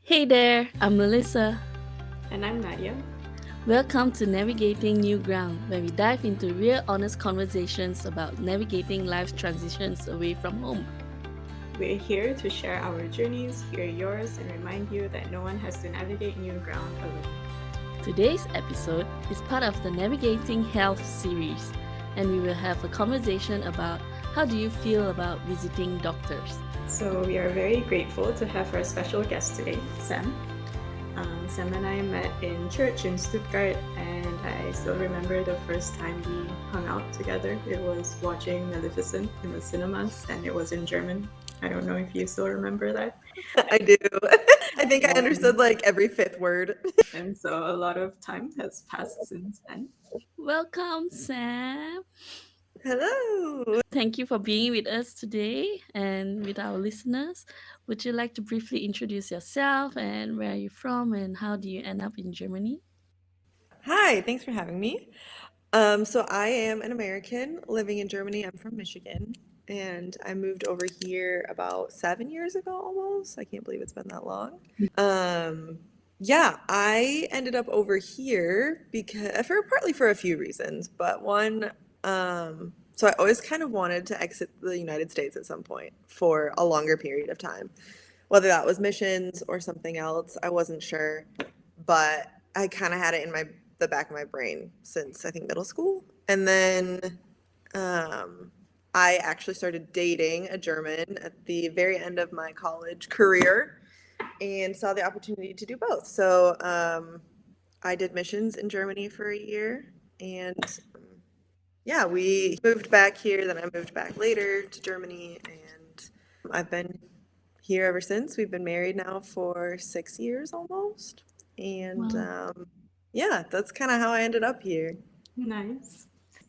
Hey there, I'm Melissa. And I'm Nadia. Welcome to Navigating New Ground, where we dive into real, honest conversations about navigating life's transitions away from home. We're here to share our journeys, hear yours, and remind you that no one has to navigate new ground alone. Today's episode is part of the Navigating Health series, and we will have a conversation about how do you feel about visiting doctors. So we are very grateful to have our special guest today, Sam. Sam and I met in church in Stuttgart, and I still remember the first time we hung out together. It was watching Maleficent in the cinemas, and it was in German. I don't know if you still remember that. I do. I think I Um, understood like every fifth word. and so a lot of time has passed since then. Welcome, Sam. Hello. Thank you for being with us today and with our listeners. Would you like to briefly introduce yourself and where are you from and how do you end up in Germany? Hi, thanks for having me. So I am an American living in Germany. I'm from Michigan, and I moved over here about 7 years ago almost. I can't believe it's been that long. Um, yeah, I ended up over here because partly for a few reasons, but one, so I always kind of wanted to exit the United States at some point for a longer period of time. Whether that was missions or something else, I wasn't sure, but I kind of had it in the back of my brain since I think middle school. And then um, I actually started dating a German at the very end of my college career and saw the opportunity to do both. So I did missions in Germany for a year, and yeah, we moved back here. Then I moved back later to Germany, and I've been here ever since. We've been married now for 6 years almost, and Wow. yeah, that's kind of how I ended up here. Nice.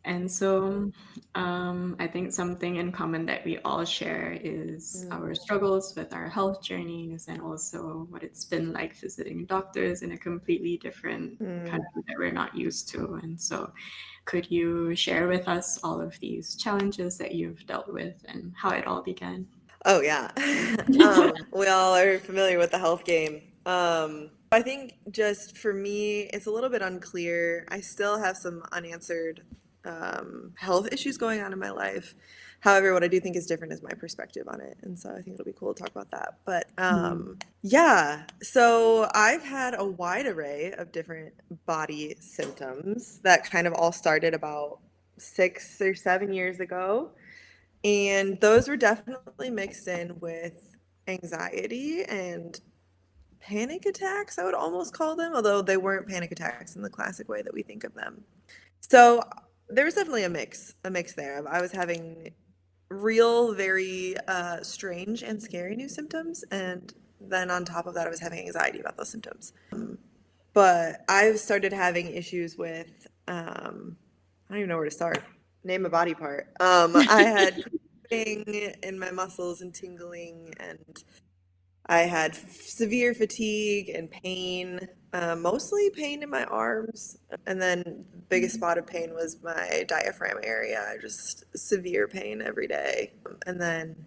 And so I think something in common that we all share is our struggles with our health journeys and also what it's been like visiting doctors in a completely different Mm. country that we're not used to. And so, could you share with us all of these challenges that you've dealt with and how it all began? Oh yeah. We all are familiar with the health game. I think just for me, it's a little bit unclear. I still have some unanswered health issues going on in my life. However, what I do think is different is my perspective on it, and so I think it'll be cool to talk about that. But Mm. yeah, so I've had a wide array of different body symptoms that kind of all started about 6 or 7 years ago. And those were definitely mixed in with anxiety and panic attacks, I would almost call them, although they weren't panic attacks in the classic way that we think of them. So there was definitely a mix there. I was having real, very strange and scary new symptoms. And then on top of that, I was having anxiety about those symptoms. But I've started having issues with, I don't even know where to start. Name a body part. I had cramping in my muscles and tingling, and I had severe fatigue and pain, mostly pain in my arms. And then the biggest spot of pain was my diaphragm area, just severe pain every day. And then,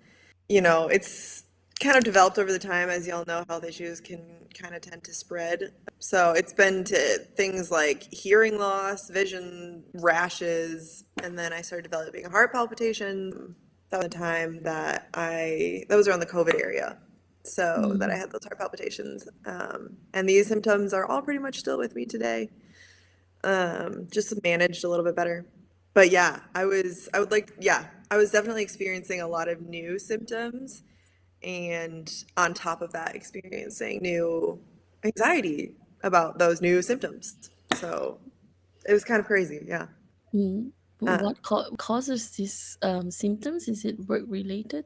it's kind of developed over the time. As y'all know, health issues can kind of tend to spread. So it's been to things like hearing loss, vision, rashes, and then I started developing heart palpitations. That was the time that was around the COVID area. So that I Mm. had those heart palpitations. And these symptoms are all pretty much still with me today, just managed a little bit better. But yeah, I was definitely experiencing a lot of new symptoms, and on top of that, experiencing new anxiety about those new symptoms. So it was kind of crazy. Yeah. Mm. Uh, What causes these symptoms? Is it work related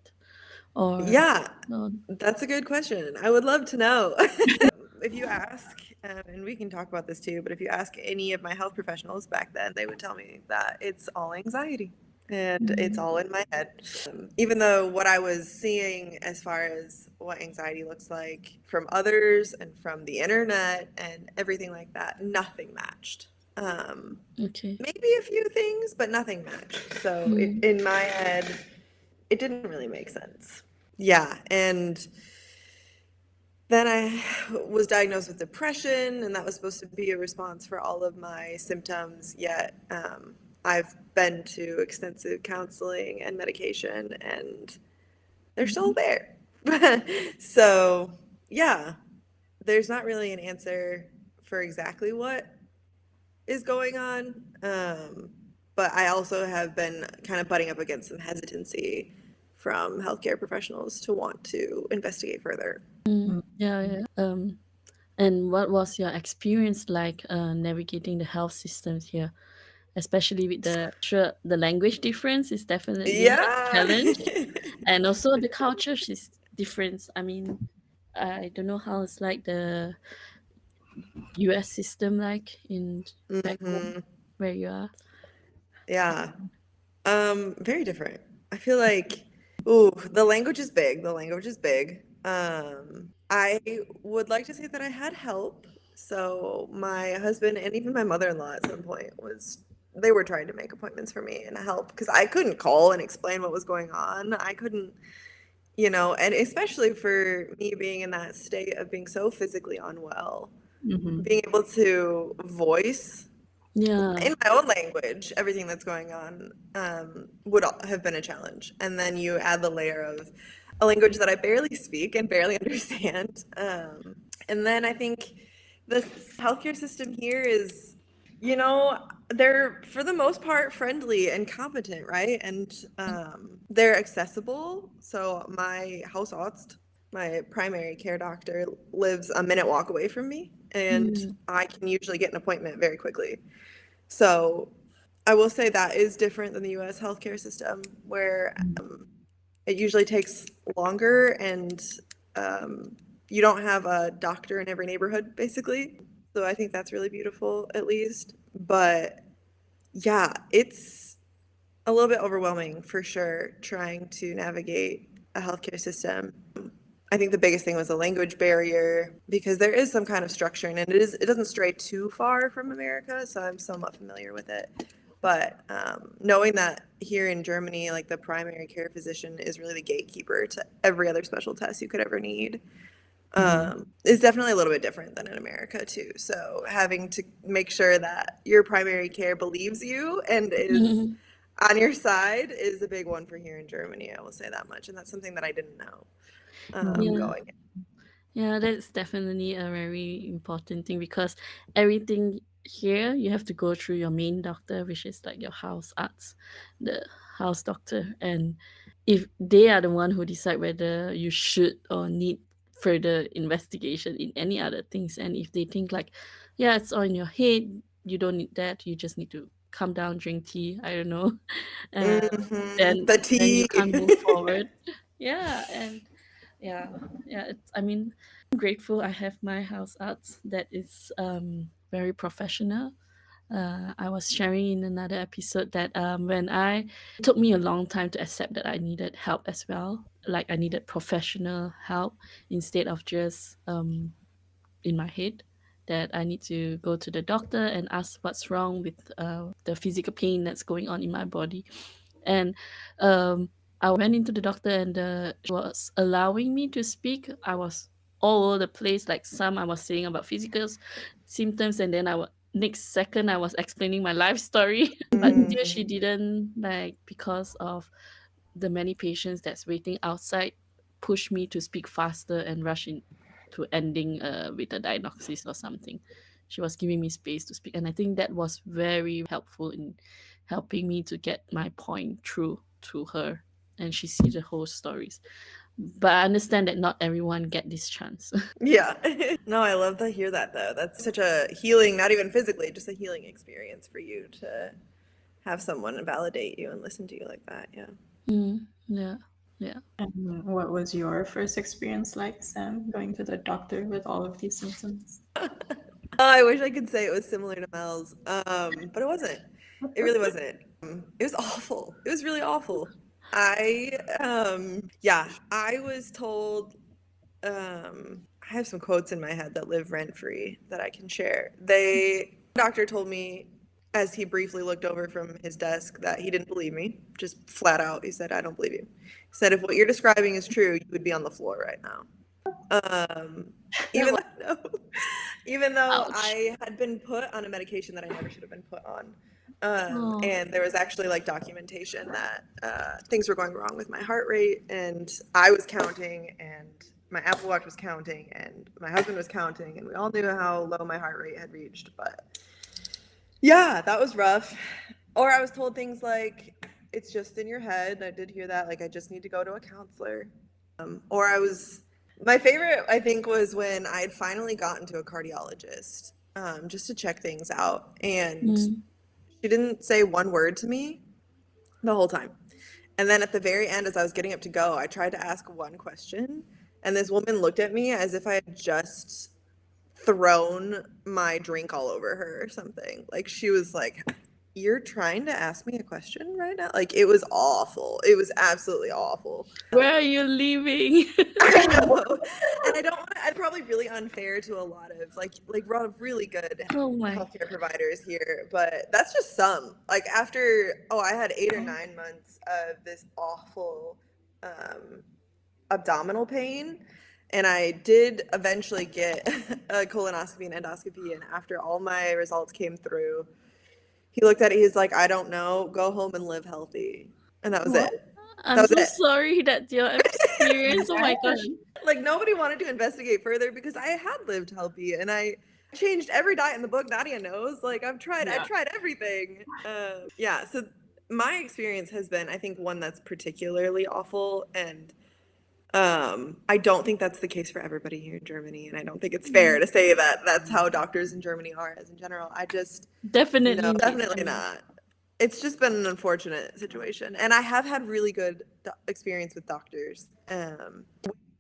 or yeah, no? that's a good question. I would love to know. If you ask, and we can talk about this too, but if you ask any of my health professionals back then, they would tell me that it's all anxiety and it's Mm. all in my head. Even though what I was seeing as far as what anxiety looks like from others and from the internet and everything like that, nothing matched. Okay. Maybe a few things, but nothing matched. So Mm. in my head, it didn't really make sense. Yeah, and Then I was diagnosed with depression, and that was supposed to be a response for all of my symptoms. Yet, I've been to extensive counseling and medication, and they're still Mhm. there. So, yeah, there's not really an answer for exactly what is going on. But I also have been kind of butting up against some hesitancy from healthcare professionals to want to investigate further. Yeah, Mhm. yeah. And what was your experience like navigating the health systems here, especially with the sure the language difference is definitely a Yeah. challenge, and also the culture is different. I mean, I don't know how it's like the U.S. system like in back home Hmm. where you are. Yeah. Very different. I feel like, ooh, the language is big. The language is big. I would like to say that I had help. So my husband and even my mother-in-law at some point they were trying to make appointments for me and help because I couldn't call and explain what was going on. I couldn't, and especially for me being in that state of being so physically unwell, Mhm. being able to voice Yeah. in my own language, everything that's going on would have been a challenge. And then you add the layer of a language that I barely speak and barely understand. And then I think the healthcare system here is, they're for the most part friendly and competent, right? And they're accessible. So my Hausarzt, my primary care doctor, lives a minute walk away from me, and Mm. I can usually get an appointment very quickly. So I will say that is different than the US healthcare system, where it usually takes longer and um, you don't have a doctor in every neighborhood, basically. So I think that's really beautiful, at least. But yeah, it's a little bit overwhelming for sure trying to navigate a healthcare system. I think the biggest thing was the language barrier because there is some kind of structure and it doesn't stray too far from America, so I'm somewhat familiar with it. But knowing that here in Germany, like the primary care physician is really the gatekeeper to every other special test you could ever need, Mhm. is definitely a little bit different than in America too. So having to make sure that your primary care believes you and is on your side is a big one for here in Germany. I will say that much, and that's something that I didn't know Yeah. going in. Yeah, that's definitely a very important thing because everything here you have to go through your main doctor, which is like your house arts, the house doctor, and if they are the one who decide whether you should or need further investigation in any other things, and if they think like, yeah, it's all in your head, you don't need that, you just need to calm down, drink tea, I don't know, uh, Hmm. then The you tea. can't move forward. Yeah, and yeah, yeah. I mean, I'm grateful I have my house arts that is very professional. I was sharing in another episode that when it took me a long time to accept that I needed help as well. Like I needed professional help instead of just in my head that I need to go to the doctor and ask what's wrong with the physical pain that's going on in my body. And I went into the doctor and she was allowing me to speak. I was all over the place. Like some I was saying about physical symptoms, and then next second I was explaining my life story. But still, Mm. she didn't like because of the many patients that's waiting outside push me to speak faster and rush in to ending with a diagnosis or something. She was giving me space to speak, and I think that was very helpful in helping me to get my point through to her, and she sees the whole stories. But I understand that not everyone get this chance. Yeah. No, I love to hear that though. That's such a healing, not even physically, just a healing experience for you to have someone validate you and listen to you like that. Yeah. Yeah, yeah. And what was your first experience like, Sam, going to the doctor with all of these symptoms? I wish I could say it was similar to Mel's, but it wasn't. It really wasn't. It was awful. It was really awful. Yeah, I was told, I have some quotes in my head that live rent free that I can share. Doctor told me as he briefly looked over from his desk that he didn't believe me, just flat out. He said, I don't believe you. He said, if what you're describing is true, you would be on the floor right now. Um, even though, even though Ouch. I had been put on a medication that I never should have been put on. Oh. And there was actually like documentation that things were going wrong with my heart rate, and I was counting, and my Apple Watch was counting, and my husband was counting, and we all knew how low my heart rate had reached. But yeah, that was rough. Or I was told things like, it's just in your head. I did hear that. Like, I just need to go to a counselor. Or my favorite, I think, was when I had finally gotten to a cardiologist just to check things out. And Mm. she didn't say one word to me the whole time. And then at the very end, as I was getting up to go, I tried to ask one question. And this woman looked at me as if I had just thrown my drink all over her or something. Like, she was like, "You're trying to ask me a question right now?" Like, it was awful. It was absolutely awful. Where are you leaving? I know. And I don't want to, I'm probably really unfair to a lot of like we're all really good Oh my. healthcare providers here, but that's just some. Like after, I had 8 or 9 months of this awful um abdominal pain, and I did eventually get a colonoscopy and endoscopy, and after all my results came through, he looked at it, he's like, "I don't know, go home and live healthy." And that was What? it. That I'm was so it. sorry that your experience. Oh my gosh. Like nobody wanted to investigate further because I had lived healthy and I changed every diet in the book. Nadia knows. Like I Yeah. tried everything. Yeah. So my experience has been, I think, one that's particularly awful, and I don't think that's the case for everybody here in Germany, and I don't think it's fair Mm. to say that that's how doctors in Germany are as in general. I just Definitely no, not. I definitely mean, not. It's just been an unfortunate situation, and I have had really good experience with doctors.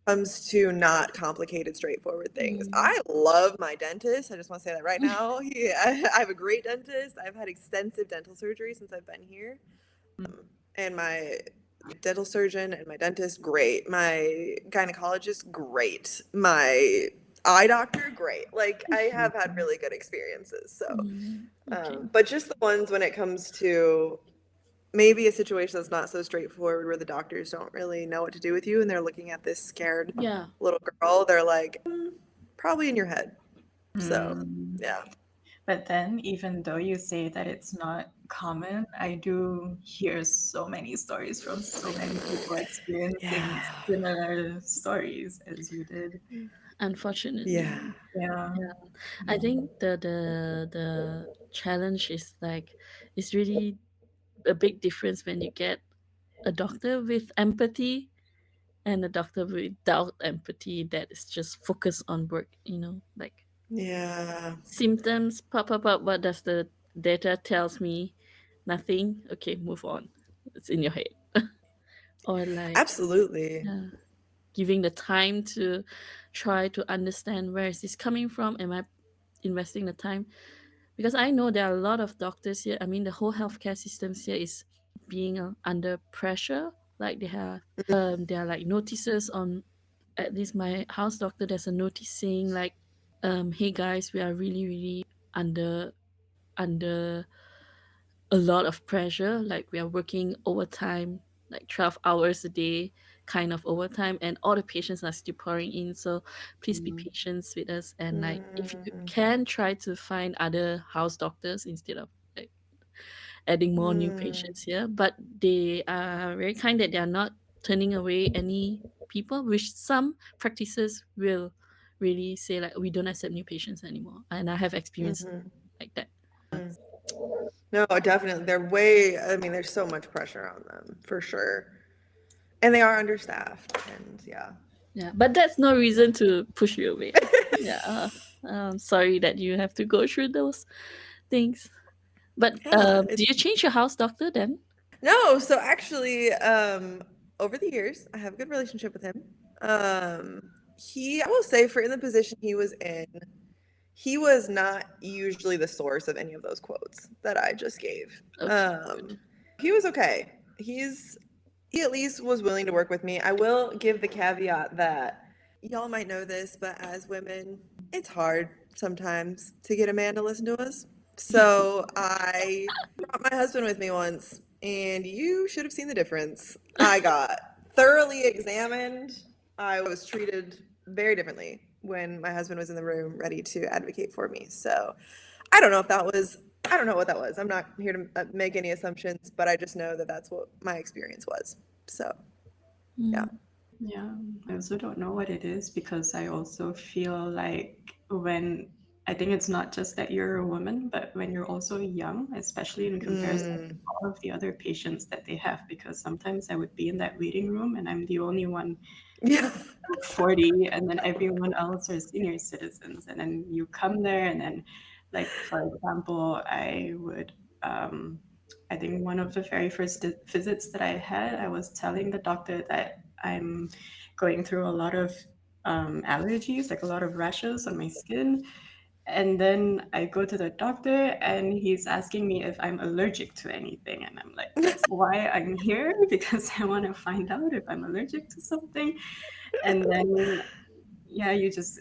Comes to not complicated, straightforward things. mm. I love my dentist. I just want to say that right now. I have a great dentist. I've had extensive dental surgery since I've been here. And my dental surgeon and my dentist, great. My gynecologist, great. My eye doctor, great. Like I have had really good experiences. So, Mm. Okay. but just the ones when it comes to maybe a situation that's not so straightforward where the doctors don't really know what to do with you and they're looking at this scared Yeah. little girl, they're like, probably in your head. So, Mm. yeah. But then, even though you say that it's not common, I do hear so many stories from so many people experiencing Yeah. similar stories as you did. Yeah. Unfortunately. Yeah. Yeah. I think the challenge is like it's really a big difference when you get a doctor with empathy and a doctor without empathy that is just focused on work, like Yeah. symptoms pop up, what does the data tells me? Nothing. Okay, move on. It's in your head. Or like, Absolutely. yeah, giving the time to try to understand where is this coming from. Am I investing the time? Because I know there are a lot of doctors here. I mean, the whole healthcare systems here is being under pressure. Like there are like notices on, at least my house doctor, there's a notice saying like, hey guys, we are really really under a lot of pressure, like we are working overtime, like 12 hours a day kind of overtime, and all the patients are still pouring in, so please be patient with us, and like if you Mm, can try to find other house doctors instead of like adding more new mm, patients here. But they are very kind that they are not turning away any people, which some practices will really say like, we don't accept new patients anymore, and I have experience mhm. like that. No, definitely. I mean, there's so much pressure on them for sure. And they are understaffed. And yeah. Yeah, but that's no reason to push you away. Yeah, sorry that you have to go through those things. But Yeah. do you change your house doctor then? No, so actually, over the years, I have a good relationship with him. I will say, for in the position he was in, he was not usually the source of any of those quotes that I just gave. Okay, good. He was okay. He at least was willing to work with me. I will give the caveat that y'all might know this, but as women, it's hard sometimes to get a man to listen to us. So I brought my husband with me once, and you should have seen the difference. I got thoroughly examined. I was treated very differently when my husband was in the room ready to advocate for me. So I don't know if that was, I don't know what that was. I'm not here to make any assumptions, but I just know that that's what my experience was. So, yeah. Mm. Yeah, I also don't know what it is because I also feel like when I think it's not just that you're a woman, but when you're also young, especially in comparison to Mm. all of the other patients that they have, because sometimes I would be in that waiting room and I'm the only one Yeah. 40 and then everyone else are senior citizens and then you come there and then like for example um I think one of the very first visits that I had, I was telling the doctor that I'm going through a lot of allergies, like a lot of rashes on my skin. And then I go to the doctor and he's asking me if I'm allergic to anything. And I'm like, that's why I'm here, because I want to find out if I'm allergic to something. And then yeah, you just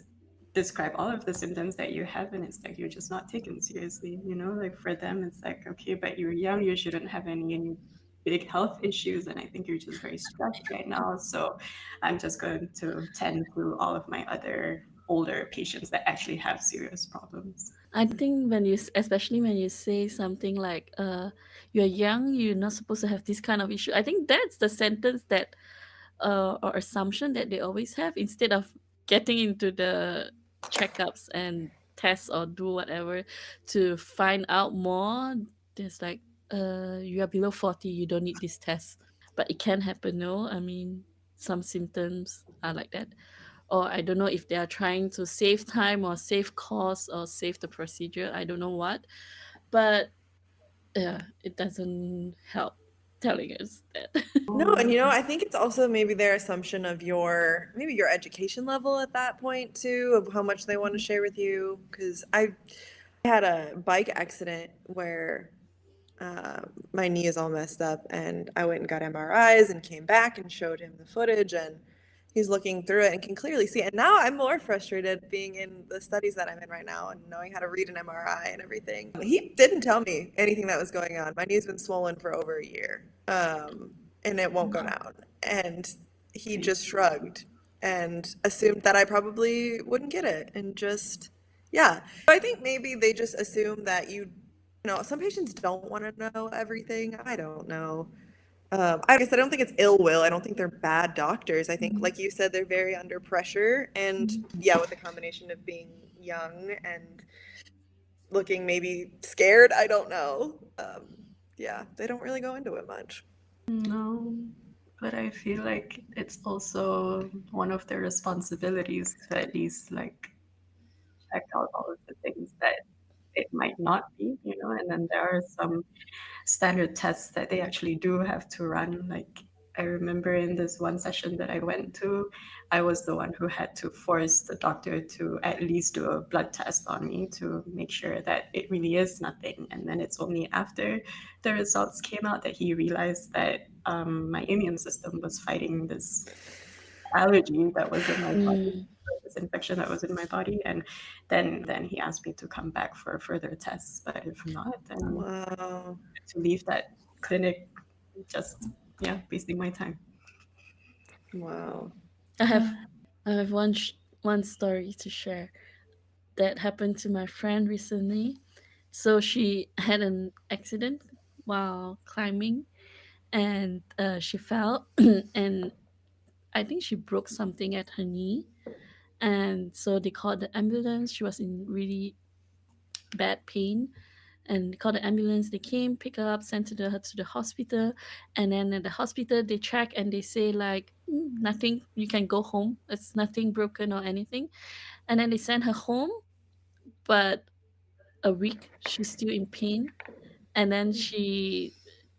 describe all of the symptoms that you have and it's like you're just not taken seriously, you know, like for them it's like, okay, but you're young, you shouldn't have any big health issues and I think you're just very stressed right now, so I'm just going to tend to all of my other older patients that actually have serious problems. I think when especially when you say something like, "You're young, you're not supposed to have this kind of issue." I think that's the sentence that, or assumption that they always have instead of getting into the checkups and tests or do whatever to find out more. There's like, "You are below 40, you don't need this test," but it can happen. No, I mean, some symptoms are like that, or I don't know if they are trying to save time or save cost or save the procedure. I don't know what, but yeah, it doesn't help telling us that. No, and Oh, I think it's also maybe their assumption of your maybe your education level at that point too, of how much they want to share with you. Because I had a bike accident where uh, my knee is all messed up, and I went and got MRIs and came back and showed him the footage, and he's looking through it and can clearly see it. And now I'm more frustrated being in the studies that I'm in right now and knowing how to read an MRI and everything. He didn't tell me anything that was going on. My knee's been swollen for over a year, and it won't go down. And he see. just shrugged and assumed that I probably wouldn't get it, and just yeah. So I think maybe they just assume that some patients don't want to know everything. I don't know. I guess I don't think it's ill will. I don't think they're bad doctors. I think, like you said, they're very under pressure. And yeah, with the combination of being young and looking maybe scared, I don't know. Yeah, they don't really go into it much. No, but I feel like it's also one of their responsibilities to at least like check out all of the things that it might not be, you know, and then there are some standard tests that they actually do have to run. Like I remember in this one session that I went to, I was the one who had to force the doctor to at least do a blood test on me to make sure that it really is nothing. And then it's only after the results came out that he realized that my immune system was fighting this allergy that was in my body, Mm. this infection that was in my body, and then he asked me to come back for further tests. But if not, then Wow. to leave that clinic, just yeah, wasting my time. Wow. I have Yeah. I have one story to share that happened to my friend recently. So she had an accident while climbing, and she fell, and I think she broke something at her knee. And so they called the ambulance. She was in really bad pain, and they called the ambulance. They came, pick her up, sent her to the hospital, and then at the hospital they check and they say like, nothing. You can go home. It's nothing broken or anything. And then they sent her home, but a week she's still in pain. And then she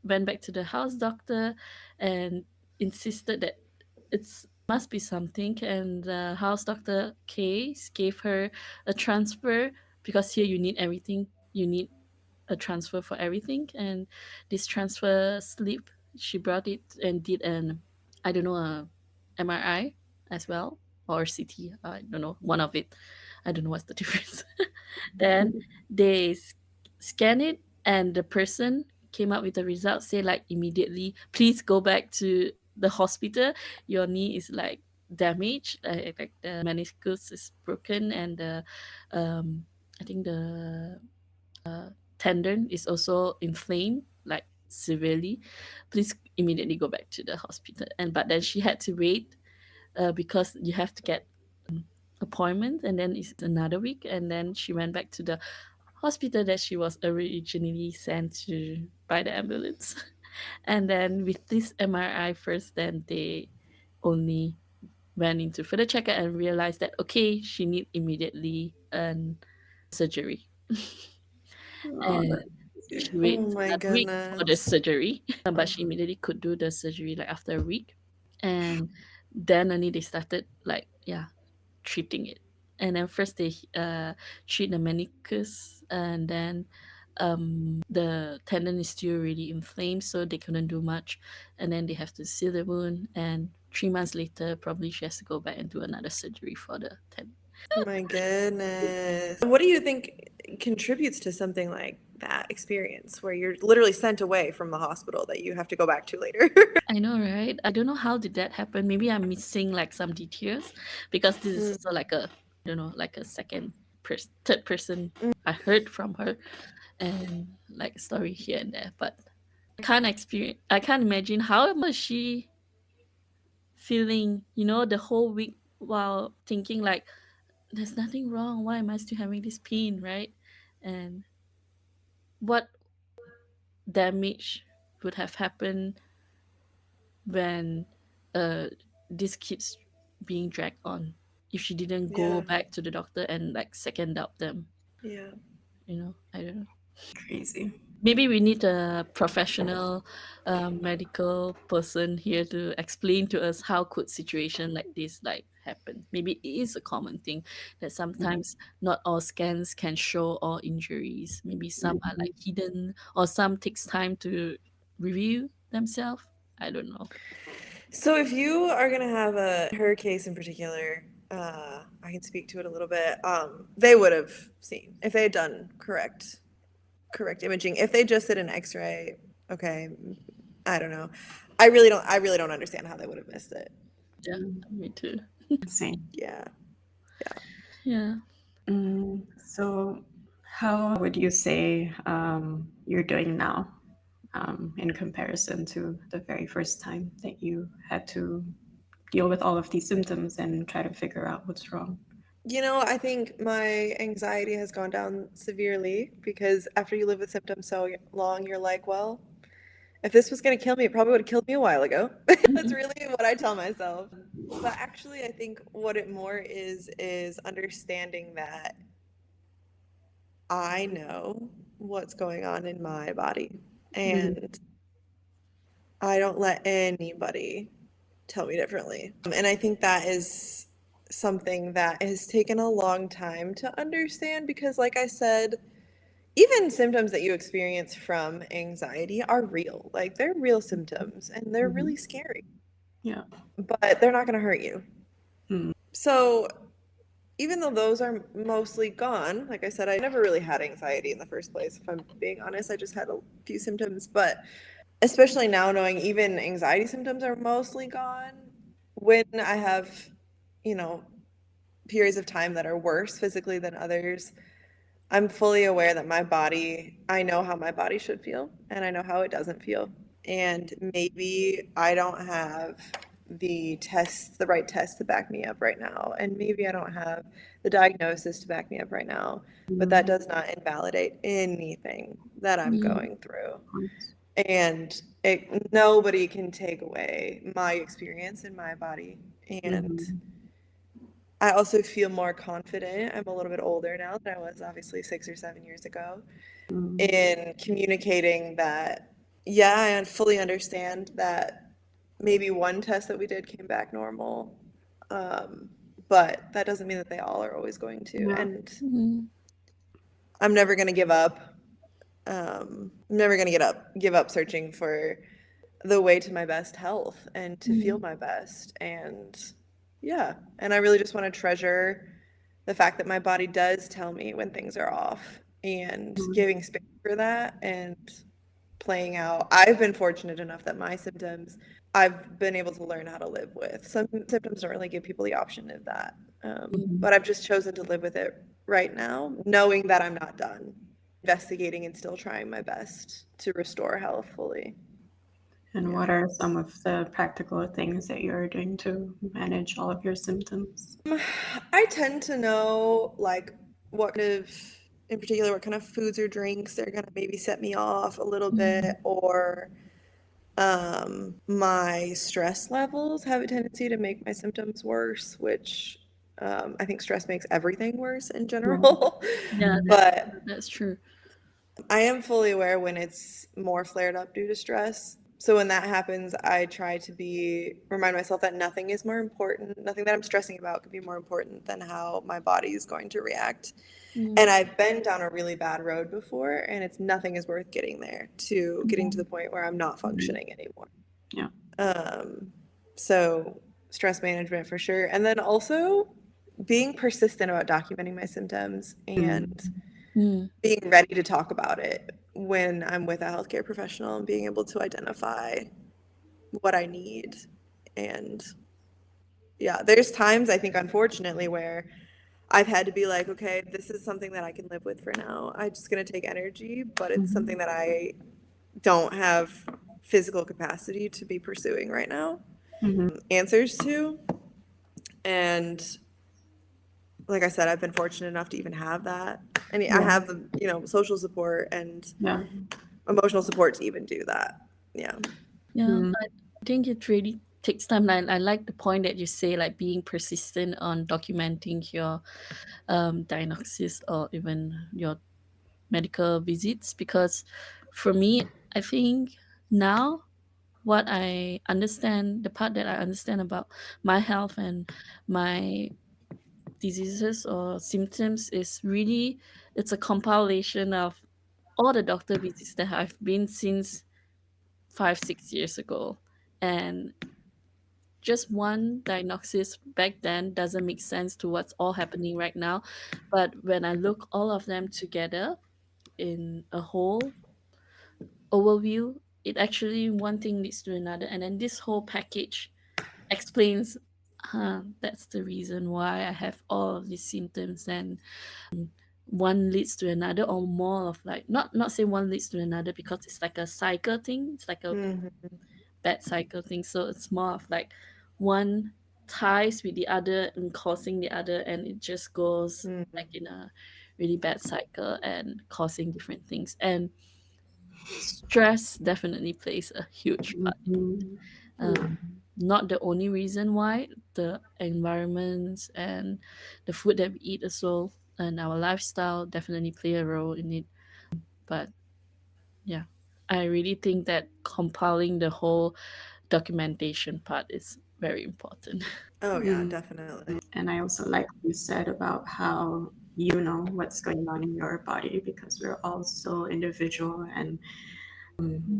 went back to the house doctor and insisted that it's must be something. And the house doctor case gave her a transfer, because here you need everything. You need a transfer for everything. And this transfer slip, she brought it and did an, I don't know, a MRI as well, or CT. I don't know, one of it. I don't know what's the difference. Then they scan it, and the person came up with the result, say like immediately, please go back to the hospital. Your knee is like damage, like the meniscus is broken, and the I think the tendon is also inflamed, like severely. Please immediately go back to the hospital. And but then she had to wait, because you have to get appointment, and then it's another week, and then she went back to the hospital that she was originally sent to by the ambulance. And then with this MRI first, then they only went into further checkup and realized that okay, she need immediately an surgery. Oh, And that's crazy. she Oh waits my another week for the goodness. surgery, but she immediately could do the surgery like after a week. And then only they started like, yeah, treating it. And then first they treat the meniscus, and then the tendon is still really inflamed, so they couldn't do much. And then they have to seal the wound, and 3 months later, probably she has to go back and do another surgery for the tendon. Oh my goodness. What do you think contributes to something like that experience where you're literally sent away from the hospital that you have to go back to later? I know, right? I don't know how did that happen. Maybe I'm missing like some details, because this is Mm, also like a, I don't know, like a third person I heard from her, and like a story here and there. But I can't imagine how was she feeling, the whole week, while thinking like there's nothing wrong. Why am I still having this pain, right? And what damage would have happened when this keeps being dragged on, if she didn't go yeah, back to the doctor and like second out them, yeah. I don't know. Crazy. Maybe we need a professional medical person here to explain to us how could situation like this like happen. Maybe it is a common thing that sometimes not all scans can show all injuries. Maybe some are like hidden, or some takes time to review themselves. I don't know. So if you are gonna have her case in particular, I can speak to it a little bit. They would have seen if they had done correct imaging. If they just did an X-ray, okay, I don't know. I really don't understand how they would have missed it. Yeah, me too. Insane. Yeah. Yeah. So, how would you say you're doing now in comparison to the very first time that you had to deal with all of these symptoms and try to figure out what's wrong? You know, I think my anxiety has gone down severely because after you live with symptoms so long, you're like, well, if this was going to kill me, it probably would have killed me a while ago. That's really what I tell myself. But actually, I think what it more is understanding that I know what's going on in my body Mm-hmm. and I don't let anybody tell me differently. And I think that is something that has taken a long time to understand because, like I said, even symptoms that you experience from anxiety are real. Like they're real symptoms and they're Mm-hmm. really scary, Yeah. but they're not going to hurt you. Mm-hmm. So, even though those are mostly gone, like I said, I never really had anxiety in the first place. If I'm being honest, I just had a few symptoms, but especially now knowing even anxiety symptoms are mostly gone when I have, you know, periods of time that are worse physically than others. I'm fully aware that I know how my body should feel and I know how it doesn't feel. And maybe I don't have the right test to back me up right now. And maybe I don't have the diagnosis to back me up right now. But that does not invalidate anything that I'm Mm, going through. Of course. And nobody can take away my experience in my body. And Mm-hmm. I also feel more confident. I'm a little bit older now than I was obviously 6 or 7 years ago Mm-hmm. in communicating that, yeah, I fully understand that maybe one test that we did came back normal. Um, but that doesn't mean that they all are always going to. Yeah. And mm, I'm never going to give up. I'm never going to give up searching for the way to my best health and to feel mm, my best. And yeah, and I really just want to treasure the fact that my body does tell me when things are off and giving space for that and playing out. I've been fortunate enough that my symptoms, I've been able to learn how to live with. Some symptoms don't really give people the option of that. Mhm. But I've just chosen to live with it right now, knowing that I'm not done investigating and still trying my best to restore health fully. And Yeah. what are some of the practical things that you're doing to manage all of your symptoms? I tend to know like what kind of, in particular, what kind of foods or drinks are gonna maybe set me off a little Mm. bit, or my stress levels have a tendency to make my symptoms worse, which I think stress makes everything worse in Right. general. Yeah, But that's true. I am fully aware when it's more flared up due to stress. So when that happens, I try to remind myself that nothing is more important, nothing that I'm stressing about could be more important than how my body is going to react. Mm. And I've been down a really bad road before, and it's nothing is worth getting to the point where I'm not Mhm. functioning anymore. Yeah. Um, so stress management for sure. And then also being persistent about documenting my symptoms and Mm. Mm. being ready to talk about it when I'm with a healthcare professional and being able to identify what I need. And yeah, there's times I think, unfortunately, where I've had to be like, okay, this is something that I can live with for now. I'm just going to take energy, but it's something Mhm. that I don't have physical capacity to be pursuing right now Mhm. answers to. And like I said, I've been fortunate enough to even have that. I mean, I Yeah. have the, social support and Yeah. emotional support to even do that. Yeah. Yeah, Mm. I think it really takes time. I like the point that you say, like being persistent on documenting your diagnosis or even your medical visits, because for me, I think now what I understand, the part that I understand about my health and my diseases or symptoms is really, it's a compilation of all the doctor visits that I've been since 5 6 years ago. And just one diagnosis back then doesn't make sense to what's all happening right now. But when I look all of them together in a whole overview, it actually one thing leads to another. And then this whole package explains, that's the reason why I have all of these symptoms. And one leads to another, or more of like, not say one leads to another, because it's like a cycle thing. It's like a Mm-hmm. bad cycle thing. So it's more of like one ties with the other and causing the other, and it just goes Mm-hmm. like in a really bad cycle and causing different things. And stress definitely plays a huge part. Mhm. Um, not the only reason why, the environments and the food that we eat as well, and our lifestyle definitely play a role in it. But yeah, I really think that compiling the whole documentation part is very important. Oh, yeah, Mm. definitely. And I also like what you said about how you know what's going on in your body because we're all so individual and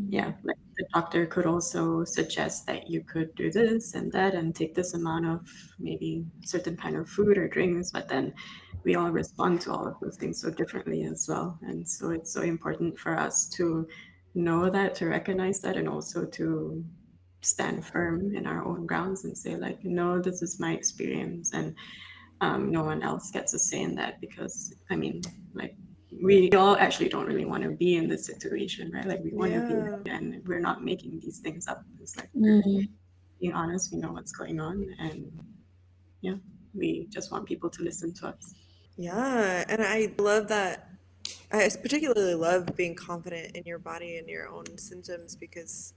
yeah, Mm. like the doctor could also suggest that you could do this and that and take this amount of maybe certain kind of food or drinks, but then we all respond to all of those things so differently as well. And so it's so important for us to know that, to recognize that, and also to stand firm in our own grounds and say like, no, this is my experience, and no one else gets a say in that because I mean, like we all actually don't really want to be in this situation, right? Like we want to be Yeah. happy and we're not making these things up. It's like we're Mm. being honest, we know what's going on, and yeah, we just want people to listen to us. Yeah. And I love that. I particularly love being confident in your body and your own symptoms because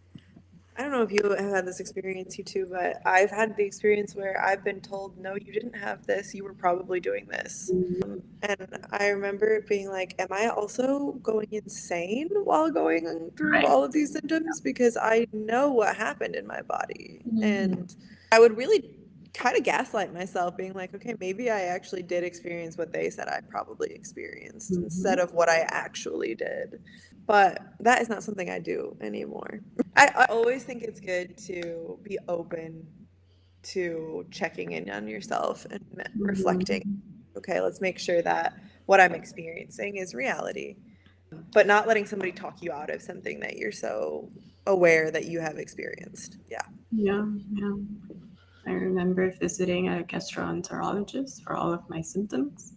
I don't know if you have had this experience, you too, but I've had the experience where I've been told, no, you didn't have this. You were probably doing this. And I remember it being like, am I also going insane while going through Right. all of these symptoms? Because I know what happened in my body. Mm. And I would really kind of gaslight myself, being like, okay, maybe I actually did experience what they said I probably experienced instead Mhm. of what I actually did. But that is not something I do anymore. I always think it's good to be open to checking in on yourself and reflecting. Mhm. Okay, let's make sure that what I'm experiencing is reality, but not letting somebody talk you out of something that you're so aware that you have experienced. Yeah. Yeah, yeah. I remember visiting a gastroenterologist for all of my symptoms.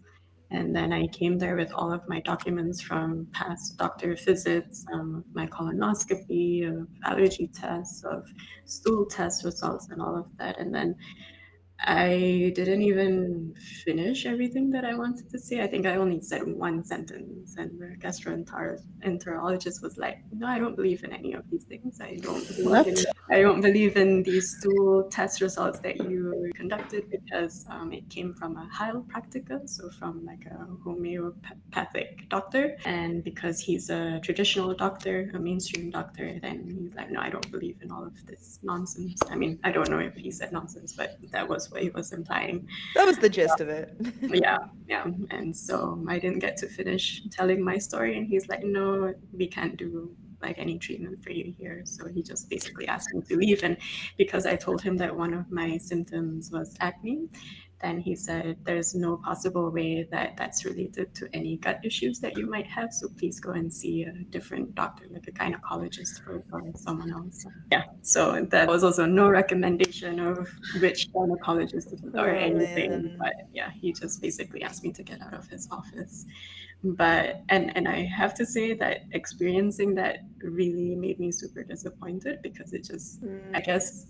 And then I came there with all of my documents from past doctor visits, my colonoscopy, of allergy tests, of stool test results, and all of that. And then I didn't even finish everything that I wanted to say. I think I only said one sentence, and the gastroenterologist was like, "No, I don't believe in any of these things. What? I don't believe in these stool test results that you conducted because it came from a chiropractor, so from like a homeopathic doctor, and because he's a traditional doctor, a mainstream doctor, then he's like, no, I don't believe in all of this nonsense. I mean, I don't know if he said nonsense, but that was what he was implying. That was the gist of it. Yeah, yeah. And so I didn't get to finish telling my story, and he's like, no, we can't do like any treatment for you here. So he just basically asked me to leave. And because I told him that one of my symptoms was acne, then he said there's no possible way that that's related to any gut issues that you might have. So please go and see a different doctor, like a gynecologist or someone else. Yeah. So that was also no recommendation of which gynecologist or Oh anything. man. But yeah, he just basically asked me to get out of his office. But I have to say that experiencing that really made me super disappointed because it just, I Mm, guess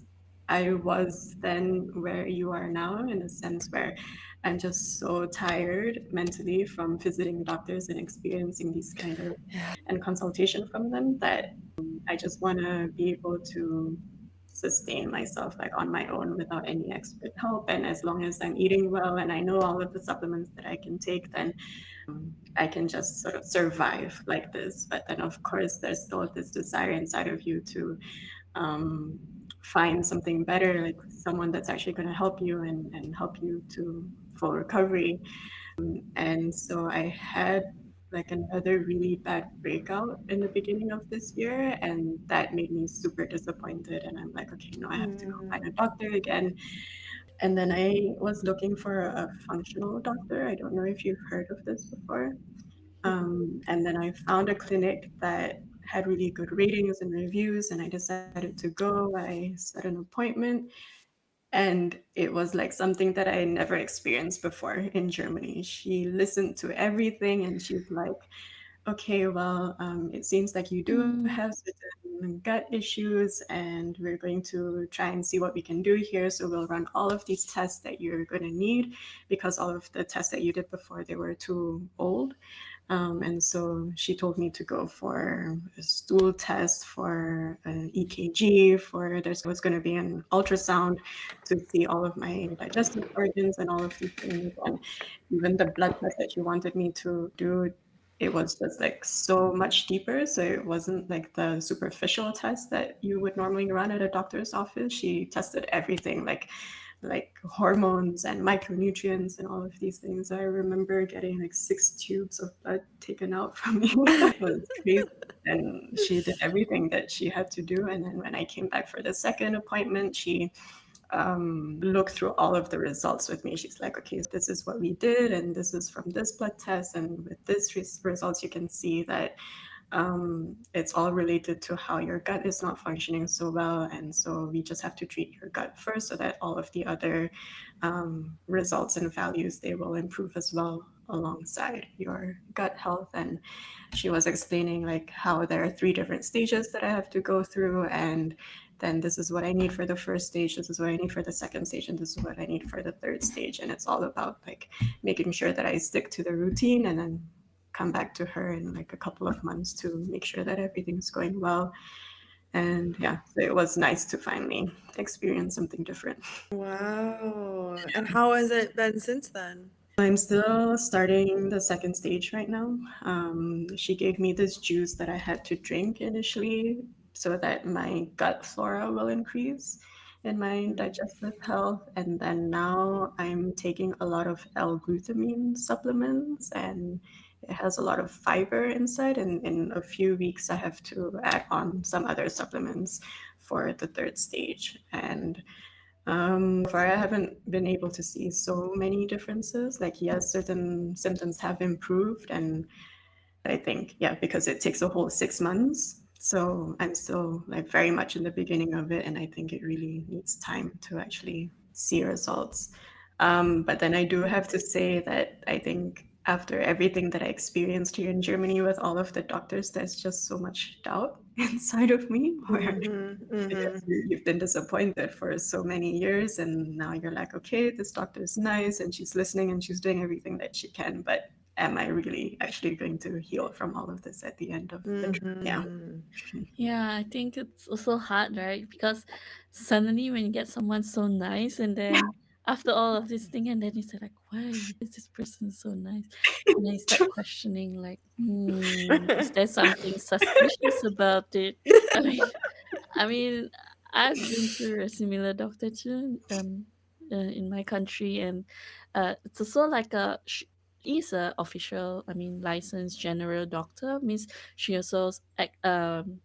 I was then where you are now, in a sense where I'm just so tired mentally from visiting doctors and experiencing these kind of yeah. and consultation from them, that I just want to be able to sustain myself like on my own without any expert help. And as long as I'm eating well and I know all of the supplements that I can take, then I can just sort of survive like this. But then, of course, there's still this desire inside of you to um, find something better, like someone that's actually going to help you and help you to full recovery. And so I had like another really bad breakout in the beginning of this year, and that made me super disappointed. And I'm like, okay, no, I have to go find Mm, a doctor again. And then I was looking for a functional doctor. I don't know if you've heard of this before. And then I found a clinic that had really good ratings and reviews, and I decided to go. I set an appointment, and it was like something that I never experienced before in Germany. She listened to everything, and she's like, okay, well, it seems like you do have Mm, certain gut issues, and we're going to try and see what we can do here. So we'll run all of these tests that you're going to need because all of the tests that you did before, they were too old. And so she told me to go for a stool test, for an EKG, for there's was going to be an ultrasound to see all of my digestive organs and all of these things. And even the blood test that she wanted me to do, it was just like so much deeper. So it wasn't like the superficial test that you would normally run at a doctor's office. She tested everything, like hormones and micronutrients and all of these things. I remember getting like 6 tubes of blood taken out from me. It was crazy. And she did everything that she had to do. And then when I came back for the second appointment, she looked through all of the results with me. She's like, okay, this is what we did, and this is from this blood test. And with this results, you can see that it's all related to how your gut is not functioning so well. And so we just have to treat your gut first so that all of the other results and values, they will improve as well alongside your gut health. And she was explaining like how there are 3 different stages that I have to go through, and then this is what I need for the first stage, this is what I need for the second stage, and this is what I need for the third stage. And it's all about like making sure that I stick to the routine, and then come back to her in like a couple of months to make sure that everything's going well. And yeah, so it was nice to finally experience something different. wow. And how has it been since then? I'm still starting the second stage right now. She gave me this juice that I had to drink initially so that my gut flora will increase in my Mm, digestive health. And then now I'm taking a lot of L-glutamine supplements, and it has a lot of fiber inside. And in a few weeks, I have to add on some other supplements for the third stage. And so far, I haven't been able to see so many differences. Like, yes, certain symptoms have improved, and I think, yeah, because it takes a whole 6 months So I'm still like very much in the beginning of it, and I think it really needs time to actually see results. But then I do have to say that I think after everything that I experienced here in Germany with all of the doctors, there's just so much doubt inside of me where Mm-hmm. because Mm-hmm. you've been disappointed for so many years, and now you're like, okay, this doctor is nice and she's listening and she's doing everything that she can, but am I really actually going to heal from all of this at the end of the trip? Yeah. Mm-hmm. Yeah, I think it's also hard, right? Because suddenly when you get someone so nice, and then after all of this thing, and then you say like, why is this person so nice? And then you start questioning like, is there something suspicious about it? I mean, I mean, I've been to a similar doctor too, in my country, and it's also like is a official, I mean, licensed general doctor. Means she also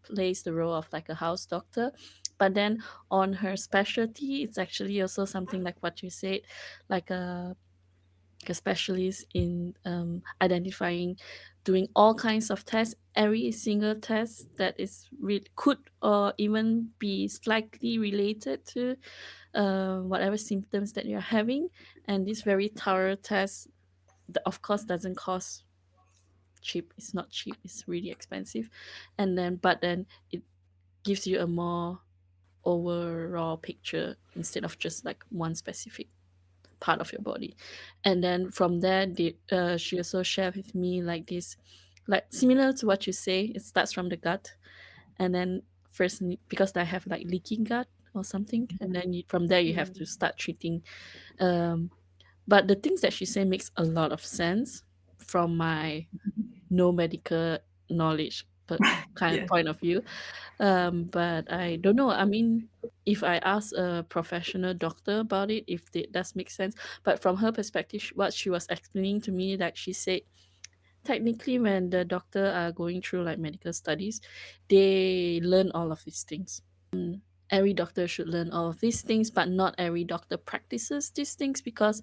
plays the role of like a house doctor, but then on her specialty, it's actually also something like what you said, like a specialist in identifying, doing all kinds of tests, every single test that is could or even be slightly related to whatever symptoms that you're having. And this very thorough test, of course, doesn't cost cheap. It's not cheap. It's really expensive. And then, but then it gives you a more overall picture instead of just like one specific part of your body. And then from there, she also shared with me like this, like similar to what you say, it starts from the gut. And then first, because I have like leaking gut or something, and then from there you have to start treating. um but the things that she said makes a lot of sense from my no medical knowledge but kind of Yeah. point of view. But I don't know. I mean, if I ask a professional doctor about it, if it does make sense. But from her perspective, what she was explaining to me, like she said, technically, when the doctor are going through like medical studies, they learn all of these things. Every doctor should learn all of these things, but not every doctor practices these things because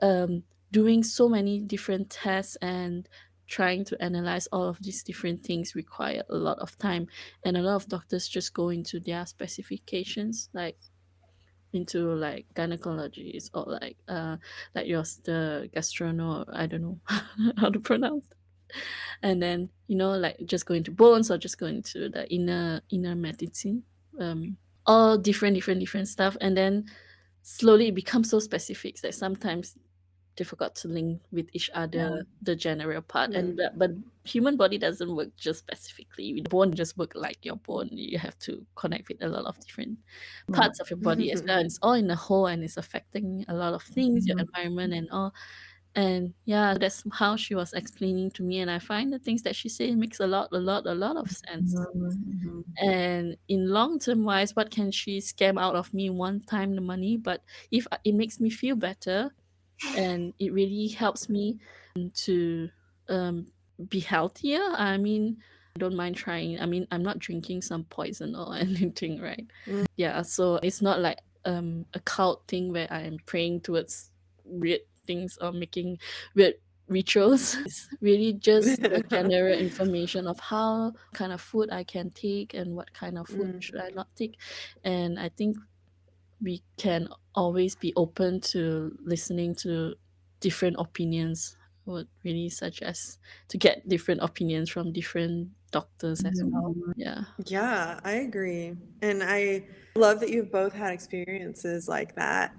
um, doing so many different tests and trying to analyze all of these different things require a lot of time, and a lot of doctors just go into their specifications, like into like gynecologies or like yours, the gastrono, I don't know how to pronounce it. And then, like just go into bones or just go into the inner medicine, all different stuff. And then slowly it becomes so specific that sometimes they forgot to link with each Yeah. other the general part. Mm-hmm. But human body doesn't work just specifically. The bone just work like your bone. You have to connect with a lot of different parts of your body as well. And it's all in a whole, and it's affecting a lot of things, your environment and all. And yeah, so that's how she was explaining to me, and I find the things that she said makes a lot of sense. Mhm. And in long term wise, what can she scam out of me one time the money? But if it makes me feel better, and it really helps me to um, be healthier. I mean, I don't mind trying. I mean, I'm not drinking some poison or anything, right? Yeah, so it's not like a cult thing where I am praying towards weird things or making weird rituals. It's really just a general information of how kind of food I can take and what kind of food should I not take. And I think we can always be open to listening to different opinions. I would really suggest to get different opinions from different doctors as well. Yeah. Yeah, I agree. And I love that you've both had experiences like that.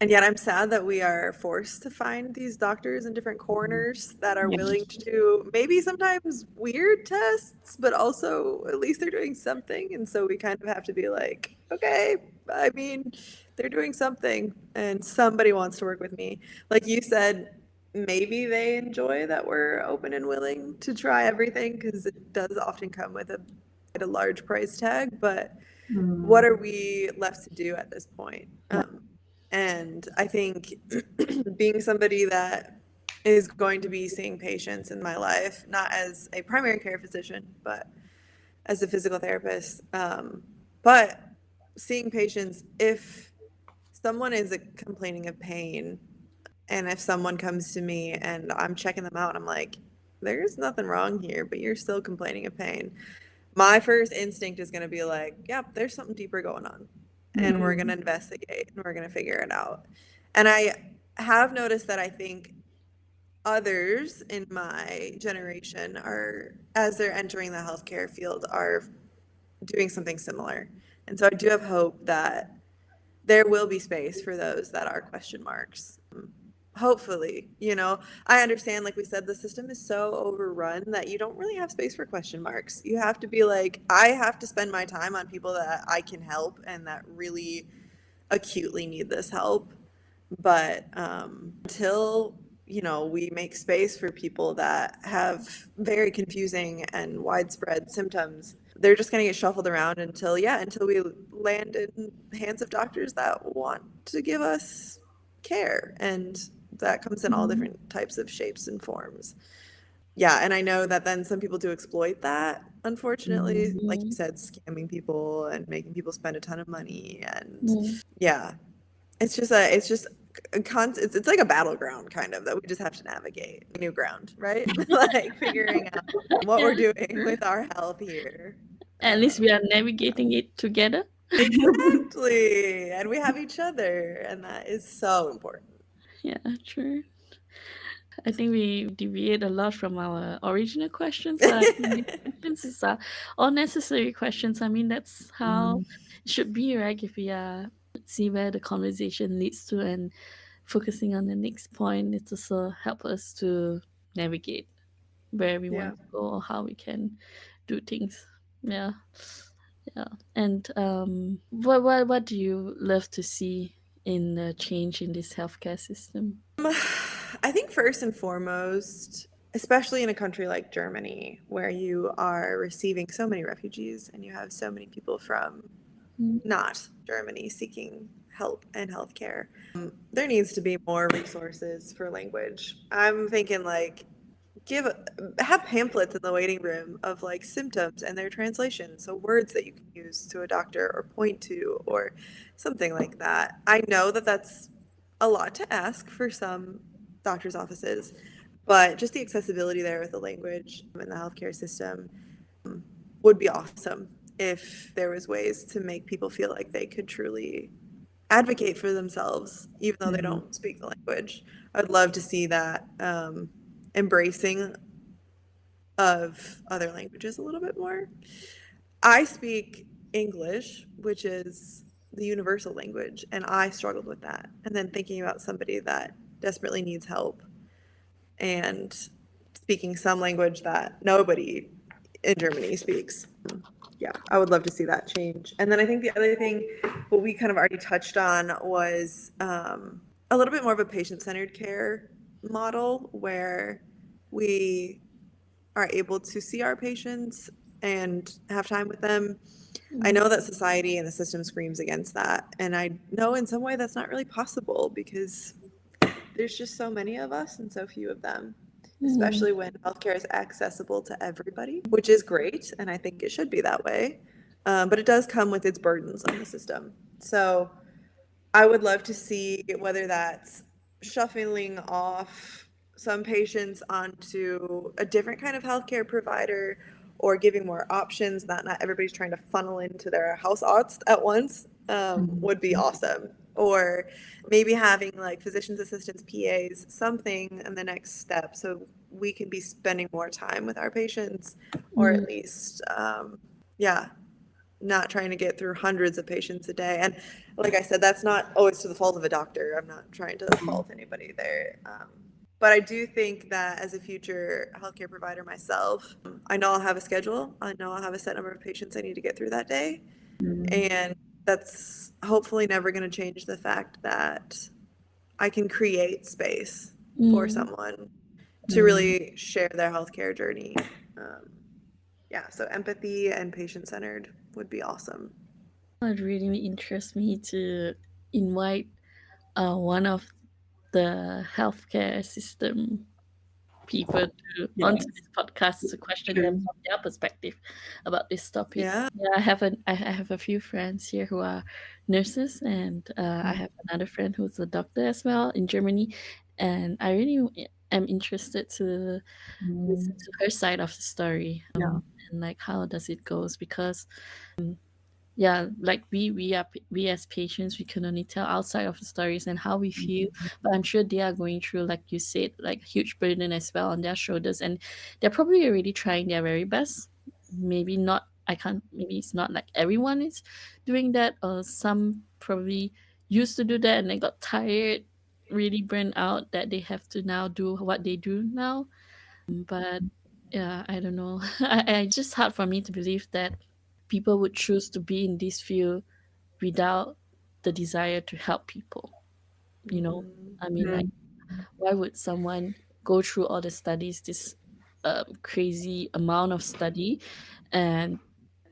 And yet I'm sad that we are forced to find these doctors in different corners that are Yeah. willing to do maybe sometimes weird tests, but also at least they're doing something. And so we kind of have to be like, okay, I mean, they're doing something and somebody wants to work with me. Like you said, maybe they enjoy that we're open and willing to try everything because it does often come with a large price tag, but what are we left to do at this point? And I think being somebody that is going to be seeing patients in my life, not as a primary care physician, but as a physical therapist, but seeing patients, if someone is complaining of pain, and if someone comes to me and I'm checking them out, I'm like, there's nothing wrong here, but you're still complaining of pain. my first instinct is going to be like, yep, there's something deeper going on. And we're going to investigate and we're going to figure it out. And I have noticed that I think others in my generation are, as they're entering the healthcare field, are doing something similar. And so I do have hope that there will be space for those that are question marks. Hopefully, I understand, like we said, the system is so overrun that you don't really have space for question marks. You have to be like, I have to spend my time on people that I can help and that really acutely need this help. But until we make space for people that have very confusing and widespread symptoms, they're just going to get shuffled around until we land in the hands of doctors that want to give us care. And that comes in all different types of shapes and forms. Yeah, and I know that then some people do exploit that, unfortunately, like you said, scamming people and making people spend a ton of money. And yeah, it's just it's like a battleground kind of that we just have to navigate new ground, right? Like figuring out what Yeah, we're doing sure. with our health here. At least we are navigating it together. Exactly. And we have each other, and that is so important. Yeah, true. I think we deviate a lot from our original questions, but I think these questions is all necessary questions. I mean, that's how it should be, right? If we see where the conversation leads to and focusing on the next point, it also help us to navigate where we Yeah. want to go or how we can do things. Yeah, yeah. And what do you love to see in the change in this healthcare system? I think first and foremost, especially in a country like Germany, where you are receiving so many refugees and you have so many people from Mm, not Germany seeking help and healthcare, there needs to be more resources for language. I'm thinking like give have pamphlets in the waiting room of like symptoms and their translation, so words that you can use to a doctor or point to or something like that. I know that that's a lot to ask for some doctors offices, but just the accessibility there with the language in the healthcare system would be awesome if there was ways to make people feel like they could truly advocate for themselves even though they don't speak the language. I'd love to see that embracing of other languages a little bit more. I speak English, which is the universal language, and I struggled with that. And then thinking about somebody that desperately needs help and speaking some language that nobody in Germany speaks. Yeah, I would love to see that change. And then I think the other thing, what we kind of already touched on, was a little bit more of a patient centered care model where we are able to see our patients and have time with them. I mm, know that society and the system screams against that. And I know in some way that's not really possible because there's just so many of us and so few of them, mm, especially when healthcare is accessible to everybody, which is great. And I think it should be that way. But it does come with its burdens on the system. So I would love to see whether that's shuffling off some patients onto a different kind of healthcare provider or giving more options that not everybody's trying to funnel into their house odds at once would be awesome. Or maybe having like physician's assistants, PAs, something in the next step so we can be spending more time with our patients or mm, at least, yeah, not trying to get through hundreds of patients a day. And like I said, that's not always to the fault of a doctor. I'm not trying to fault anybody there. But I do think that as a future healthcare provider myself, I know I'll have a schedule. I know I'll have a set number of patients I need to get through that day. And that's hopefully never going to change the fact that I can create space for mm. someone to really share their healthcare journey. Um, yeah, so empathy and patient centered would be awesome. It really interests me to invite one of the healthcare system people to onto Yes. this podcast to question them from their perspective about this topic. Yeah. Yeah, I have a few friends here who are nurses, and I have another friend who's a doctor as well in Germany, and I really am interested to listen Mm, to her side of the story, yeah. and like how does it goes, because yeah, like we as patients, we can only tell outside of the stories and how we feel, but I'm sure they are going through, like you said, like huge burden as well on their shoulders, and they're probably already trying their very best. Maybe not, I can't, maybe it's not like everyone is doing that, or some probably used to do that and they got tired, really burned out, that they have to now do what they do now. But yeah, I don't know. It's just hard for me to believe that people would choose to be in this field without the desire to help people. You know, Mhm. I mean, like, Mm, why would someone go through all the studies, this crazy amount of study, and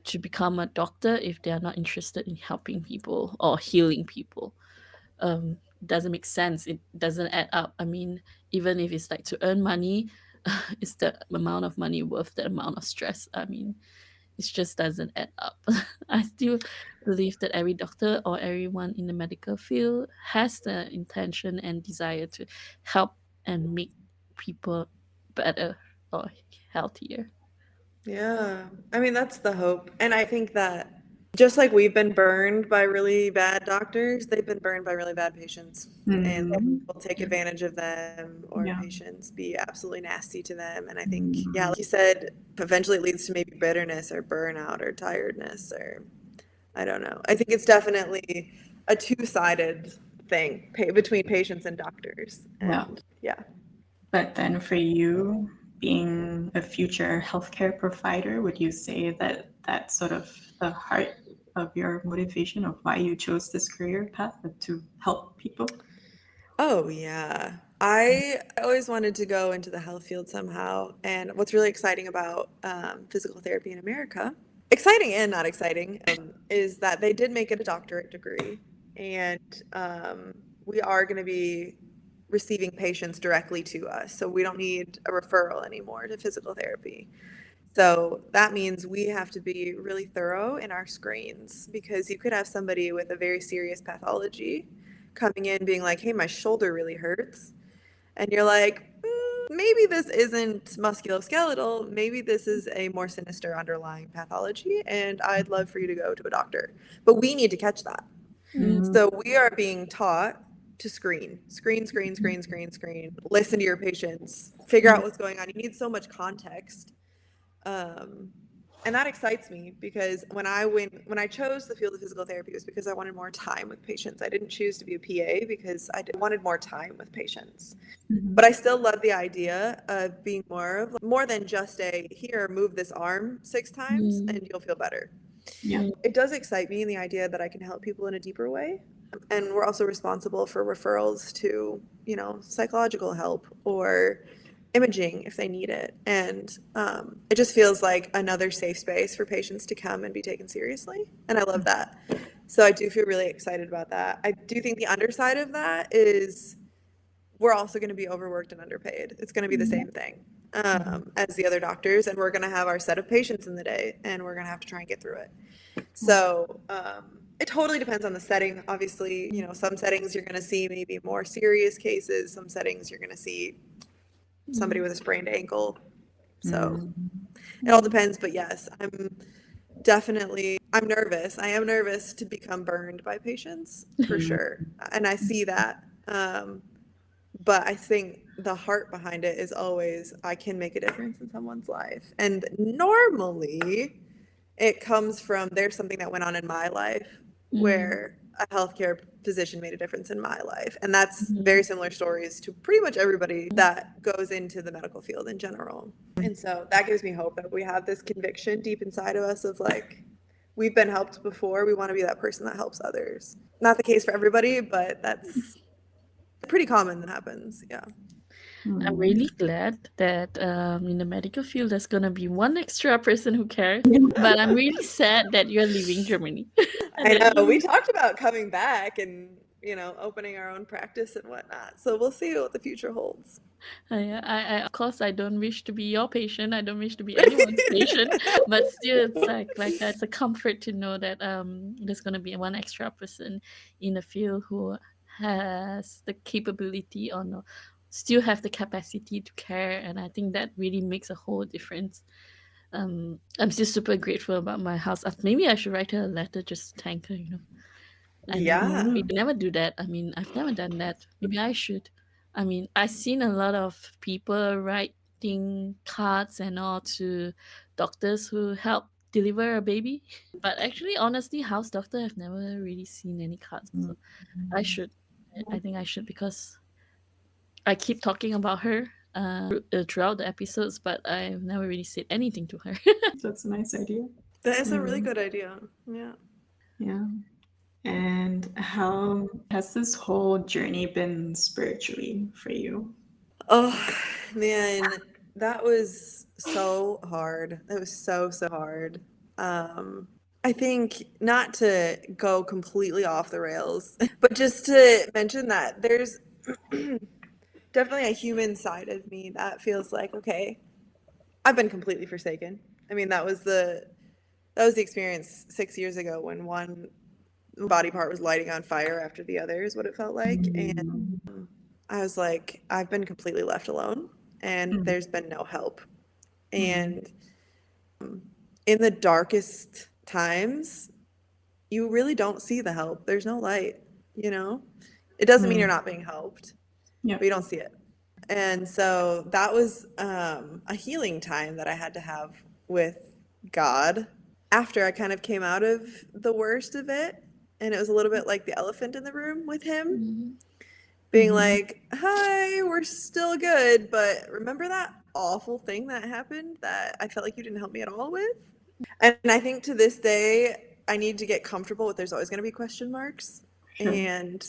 to become a doctor if they are not interested in helping people or healing people? Doesn't make sense. It doesn't add up. I mean, even if it's like to earn money, is the amount of money worth the amount of stress? I mean, it just doesn't add up. I still believe that every doctor or everyone in the medical field has the intention and desire to help and make people better or healthier. Yeah. I mean, that's the hope. And I think that just like we've been burned by really bad doctors, they've been burned by really bad patients. And mm, will take Yeah. advantage of them, or yeah. patients be absolutely nasty to them. And I think, yeah, Mm, like you said, eventually it leads to maybe bitterness or burnout or tiredness, or I don't know. I think it's definitely a two-sided thing between patients and doctors. yeah. And yeah. But then for you, being a future healthcare provider, would you say that that's sort of the heart of your motivation of why you chose this career path to help people? Oh, yeah. I always wanted to go into the health field somehow. And what's really exciting about physical therapy in America, exciting and not exciting, is that they did make it a doctorate degree. And we are going to be receiving patients directly to us. So we don't need a referral anymore to physical therapy. So that means we have to be really thorough in our screens, because you could have somebody with a very serious pathology coming in being like, hey, my shoulder really hurts. And you're like, maybe this isn't musculoskeletal. Maybe this is a more sinister underlying pathology. And I'd love for you to go to a doctor. But we need to catch that. Mm, Mm, So we are being taught to screen, listen to your patients, figure mm, out what's going on. You need so much context, um, and that excites me, because when I chose the field of physical therapy, it was because I wanted more time with patients. I didn't choose to be a PA because wanted more time with patients. But I mhm, still love the idea of being more than just a here, move this arm 6 times mm, and you'll feel better. yeah. mm, It does excite me in the idea that I can help people in a deeper way. And we're also responsible for referrals to, psychological help or imaging if they need it. And it just feels like another safe space for patients to come and be taken seriously. And I love that. So I do feel really excited about that. I do think the underside of that is we're also going to be overworked and underpaid. It's going to be the same thing Mhm, as the other doctors. And we're going to have our set of patients in the day, and we're going to have to try and get through it. yeah. So it totally depends on the setting. Obviously, some settings you're going to see maybe more serious cases. Some settings you're going to see somebody mm, with a sprained ankle. So Mm, it all mm, depends. But yes, I'm nervous. I am nervous to become burned by patients for mm, sure. And I see that. But I think the heart behind it is always I can make a difference in someone's life. And normally it comes from there's something that went on in my life mm, where a healthcare physician made a difference in my life. And that's mm, very similar stories to pretty much everybody that goes into the medical field in general. And so that gives me hope that we have this conviction deep inside of us of like, we've been helped before. We want to be that person that helps others. Not the case for everybody, but that's pretty common that happens. Yeah. I'm mm. really glad that in the medical field there's gonna be one extra person who cares. Yeah. But I'm really sad that you're leaving Germany. And I that know. We you, talked about coming back and, opening our own practice and whatnot. So we'll see what the future holds. of course, I don't wish to be your patient. I don't wish to be anyone's patient. But still, it's like it's a comfort to know that there's gonna be one extra person in the field who has the capability or no, still have the capacity to care, and I think that really makes a whole difference. I'm still super grateful about my house. Maybe I should write her a letter just to thank her. I mean, Yeah. we never do that. I mean, I've never done that. Maybe I should. I mean, I've seen a lot of people writing cards and all to doctors who help deliver a baby. But actually, honestly, house doctor, I've never really seen any cards. So I should. I think I should, because I keep talking about her throughout the episodes, but I've never really said anything to her. That's a nice idea. That is a really good idea. Yeah. Yeah. And how has this whole journey been spiritually for you? Oh, man, that was so hard. That was so hard. I think not to go completely off the rails, but just to mention that there's definitely a human side of me that feels like, okay, I've been completely forsaken. I mean, that was the experience 6 years ago when one body part was lighting on fire after the other is what it felt like. And I was like, I've been completely left alone and there's been no help. And in the darkest times, you really don't see the help. There's no light, you know? It doesn't mean you're not being helped, Yeah. but you don't see it. And so that was a healing time that I had to have with God after I kind of came out of the worst of it. And it was a little bit like the elephant in the room with him, being like, hi, we're still good, but remember that awful thing that happened that I felt like you didn't help me at all with? And I think to this day, I need to get comfortable with there's always going to be question marks. Sure. And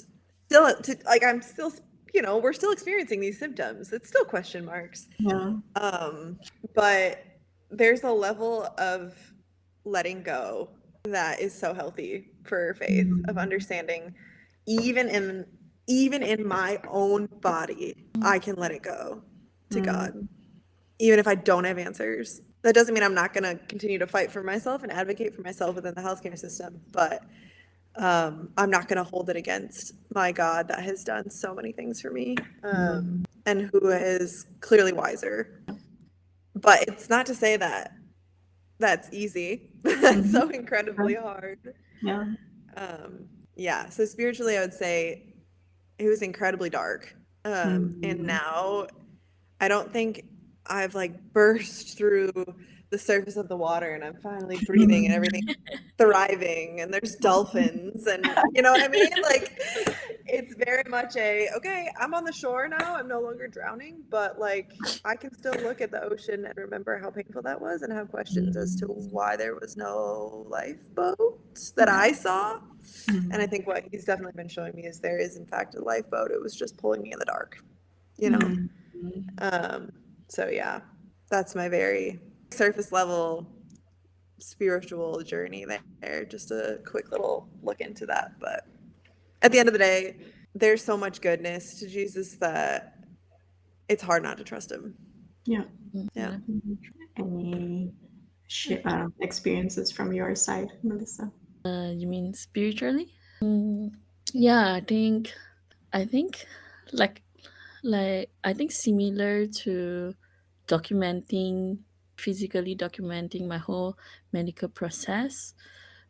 still, like, I'm still, we're still experiencing these symptoms. It's still question marks. Yeah. But there's a level of letting go that is so healthy for faith, of understanding even in my own body, I can let it go to God, even if I don't have answers. That doesn't mean I'm not going to continue to fight for myself and advocate for myself within the healthcare system, but I'm not going to hold it against my God that has done so many things for me, and who is clearly wiser. But it's not to say that that's easy. That's so incredibly hard. Yeah. Yeah. So spiritually, I would say it was incredibly dark. And now I don't think I've like burst through the surface of the water and I'm finally breathing and everything thriving and there's dolphins and you know what I mean? Like it's very much okay, I'm on the shore now, I'm no longer drowning, but like I can still look at the ocean and remember how painful that was and have questions as to why there was no lifeboat that I saw. And I think what he's definitely been showing me is there is in fact a lifeboat. It was just pulling me in the dark, you know? So yeah, that's my very surface level spiritual journey there. Just a quick little look into that. But at the end of the day, there's so much goodness to Jesus that it's hard not to trust him. Yeah. Yeah. Any experiences from your side, Melissa? You mean spiritually? Yeah, I think like I think similar to documenting physically documenting my whole medical process,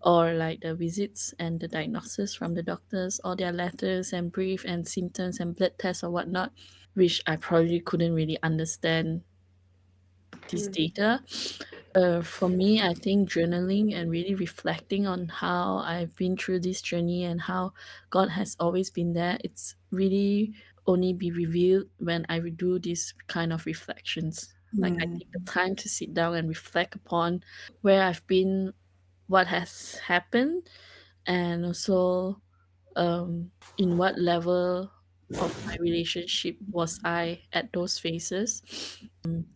or like the visits and the diagnosis from the doctors, all their letters and brief and symptoms and blood tests or whatnot, which I probably couldn't really understand this data. For me, I think journaling and really reflecting on how I've been through this journey and how God has always been there, it's really only be revealed when I do these kind of reflections. Like I take the time to sit down and reflect upon where I've been, what has happened, and also in what level of my relationship was I at those phases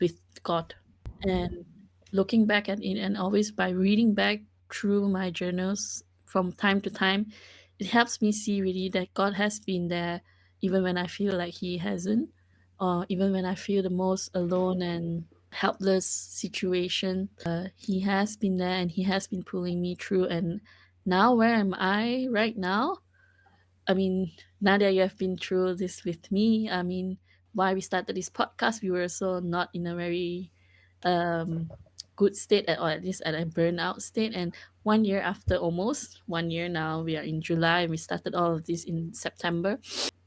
with God. And looking back at it, and always by reading back through my journals from time to time, it helps me see really that God has been there even when I feel like He hasn't, or even when I feel the most alone and helpless situation. He has been there and He has been pulling me through. And now, where am I right now? I mean, now that you have been through this with me, I mean, why we started this podcast. We were so not in a very um, good state, or at least at a burnout state. And 1 year after, almost 1 year now, we are in July, and we started all of this in September.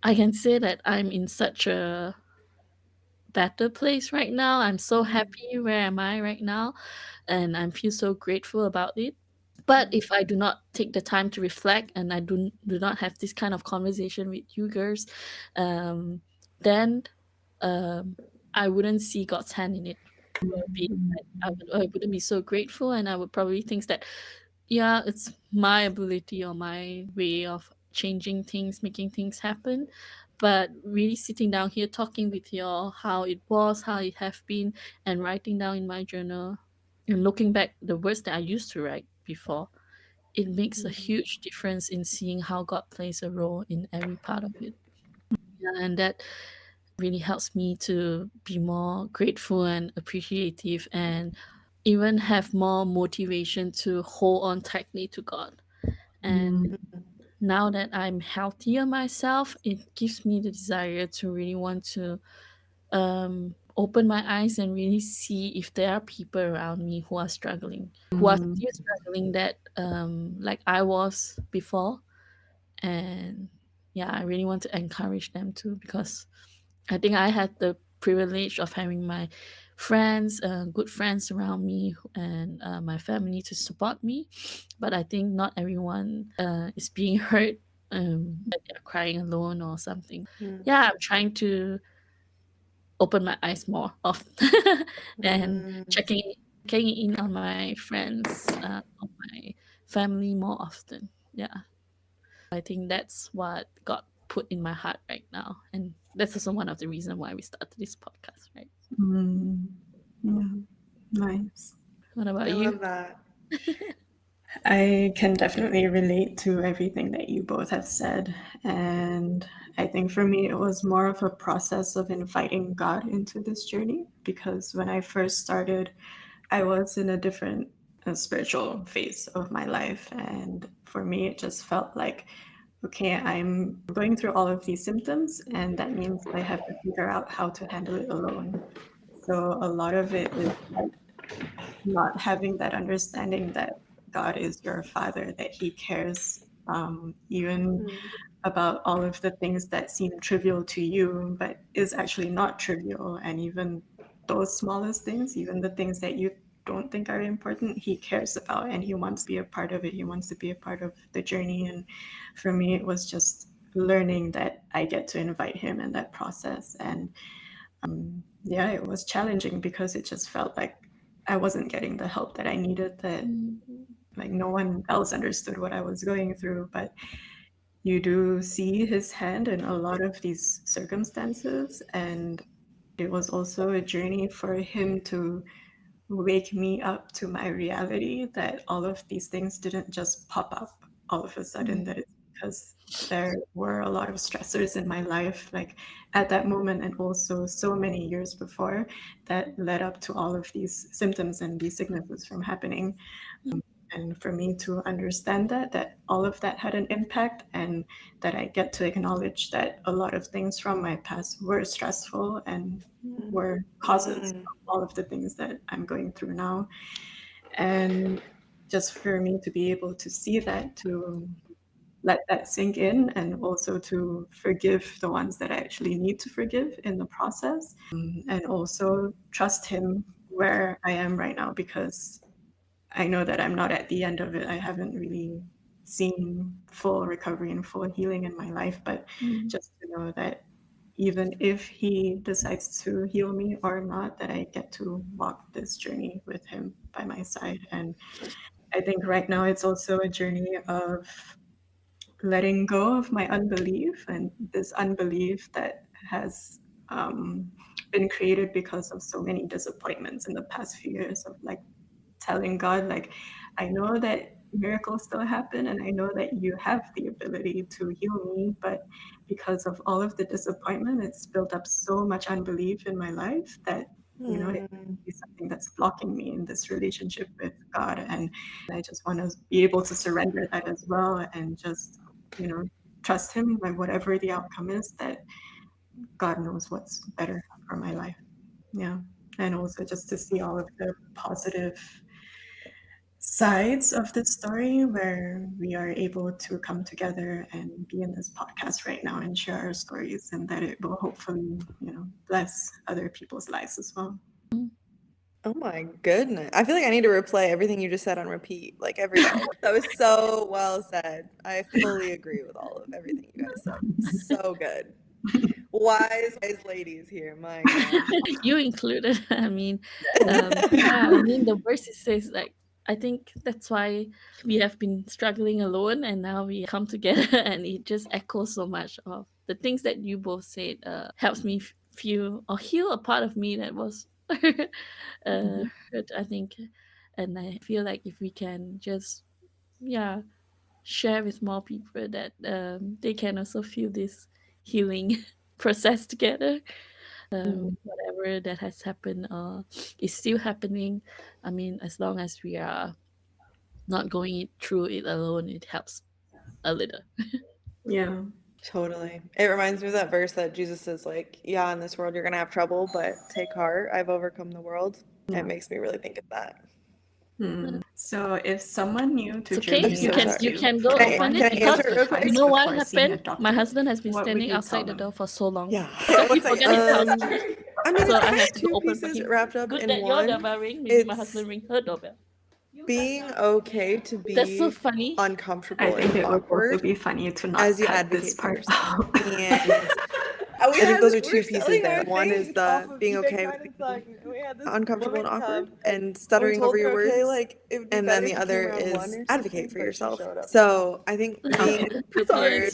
I can say that I'm in such a better place right now. I'm so happy where am I right now, and I feel so grateful about it. But if I do not take the time to reflect, and I do not have this kind of conversation with you girls, um, then um, I wouldn't see God's hand in it. Would be I wouldn't be so grateful, and I would probably think that, yeah, it's my ability or my way of changing things, making things happen. But really sitting down here talking with y'all how it was, how it have been, and writing down in my journal and looking back the words that I used to write before, it makes a huge difference in seeing how God plays a role in every part of it. Yeah, and that really helps me to be more grateful and appreciative, and even have more motivation to hold on tightly to God. And now that I'm healthier myself, it gives me the desire to really want to open my eyes and really see if there are people around me who are struggling, who are still struggling, that like I was before. And yeah, I really want to encourage them too, because I think I had the privilege of having my friends, good friends around me, and my family to support me. But I think not everyone is being hurt when they're crying alone or something. Yeah, I'm trying to open my eyes more often and checking in on my friends, on my family more often. Yeah. I think that's what God put in my heart right now. And that's also one of the reasons why we started this podcast, right? Mm, yeah, nice. What about I you? love that. I can definitely relate to everything that you both have said. And I think for me, it was more of a process of inviting God into this journey because when I first started, I was in a different spiritual phase of my life. And for me, it just felt like, okay, I'm going through all of these symptoms, and that means I have to figure out how to handle it alone. So a lot of it is like not having that understanding that God is your father, that he cares, even about all of the things that seem trivial to you, but is actually not trivial. And even those smallest things, even the things that you don't think are important, he cares about and he wants to be a part of it. He wants to be a part of the journey. And for me, it was just learning that I get to invite him in that process. And yeah, it was challenging because it just felt like I wasn't getting the help that I needed, that like no one else understood what I was going through. But you do see his hand in a lot of these circumstances. And it was also a journey for him to wake me up to my reality that all of these things didn't just pop up all of a sudden, that it's because there were a lot of stressors in my life, like at that moment, and also so many years before, that led up to all of these symptoms and these sicknesses from happening. And for me to understand that all of that had an impact, and that I get to acknowledge that a lot of things from my past were stressful and were causes of all of the things that I'm going through now. And just for me to be able to see that, to let that sink in, and also to forgive the ones that I actually need to forgive in the process, and also trust him where I am right now, because I know that I'm not at the end of it. I haven't really seen full recovery and full healing in my life, but just to know that even if he decides to heal me or not, that I get to walk this journey with him by my side. And I think right now it's also a journey of letting go of my unbelief, and this unbelief that has been created because of so many disappointments in the past few years, of like telling God, like, I know that miracles still happen and I know that you have the ability to heal me, but because of all of the disappointment, it's built up so much unbelief in my life that, it could be something that's blocking me in this relationship with God. And I just want to be able to surrender that as well, and just, trust him by whatever the outcome is, that God knows what's better for my life. Yeah. And also just to see all of the positive sides of this story where we are able to come together and be in this podcast right now and share our stories, and that it will hopefully, bless other people's lives as well. Oh my goodness. I feel like I need to replay everything you just said on repeat, like every day. That was so well said. I fully agree with all of everything you guys said. So good. Wise ladies here, my God. You included. I mean, yeah. I mean, the verse it says like, I think that's why we have been struggling alone, and now we come together, and it just echoes so much of the things that you both said. Helps me feel or heal a part of me that was hurt. I think, and I feel like if we can just, yeah, share with more people that they can also feel this healing process together. Whatever that has happened is still happening. I mean, as long as we are not going through it alone, it helps a little. Yeah. Totally. It reminds me of that verse that Jesus says, like, yeah, in this world you're going to have trouble, but take heart, I've overcome the world. Yeah. It makes me really think of that. So if someone new to It's okay. Germany so asked You sorry. can go Can I- open can I it because answer it real quick? you know what before seeing a happened. My doctor, husband has been what would standing you outside tell the them? door for so long. Yeah. Because he It's like, forgot his house key. I mean, So it's I kind have of to go two open for pieces him. wrapped up Good in that your one. doorbell ring. Maybe my It's husband ring her doorbell. being okay to That's so be funny. I uncomfortable think and it would also awkward be funny to not as you cut this advocate for part yourself. out. And I think those are two pieces there. One is the being okay with being uncomfortable and awkward and stuttering over your words. And then the other is advocate for yourself. So I think being prepared,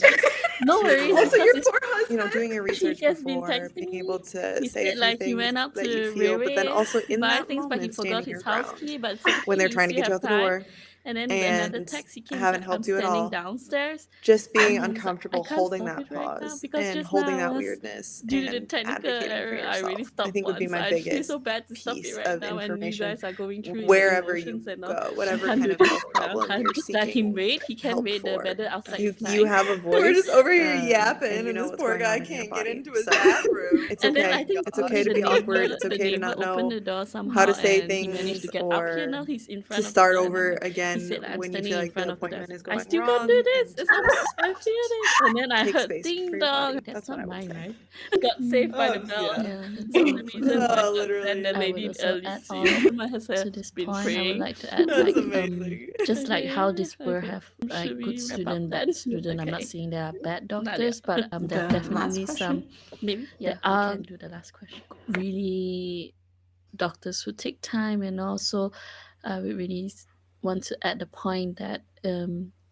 No worries, to, because it's doing your he research has been before, texting being me. able to He say a said few like he things went out that you to feel, but then also to in buy that things, but he moment, forgot standing his your house ground key. But it's okay, when they're you trying to still get you have out the time. door And then another and text he came. He's haven't like, I'm helped you at standing all. downstairs. Just being And he's like, I uncomfortable, can't holding stop that it right now pause because and just holding now that was weirdness due to the and technical advocating for error. I really yourself, I stopped think would be once. my I feel so biggest bad to stop it piece right of now, and you information guys are going through your wherever emotions you and all. go, whatever Can't kind do of this health right now. problem I'll you're just let him seeking wait. He can help wait. The for. weather outside You is nice. have a voice. We're just over here and yapping, you and know this what's poor going guy on in your can't get body. into his So bathroom. it's And then okay. I think It's okay to the be awkward. It's the okay to neighbor not opened know the door how somehow, to say and he managed to things get up here. or Now he's in to front of the start door, and over he again said, "I'm when you standing feel in like the front of the desk. appointment is I going still can't wrong do and this. It's I feel this." And then I take heard space for ding your dong. body. That's That's what not I would mine, say. right? Got saved by the bell. Yeah. Yeah, that's Oh, the reason why Oh, God sent the literally. lady I would also early. add See, on my has to this been point. I would praying. like to add That's like amazing. just like how this Okay, world okay. have Should like good we wrap student, up bad then? student. I'm not Okay, saying there are bad not yet. doctors, but there are the last definitely some question. Maybe. there Yeah, we are can do the last question. really doctors who take time, and also we really want to add the point that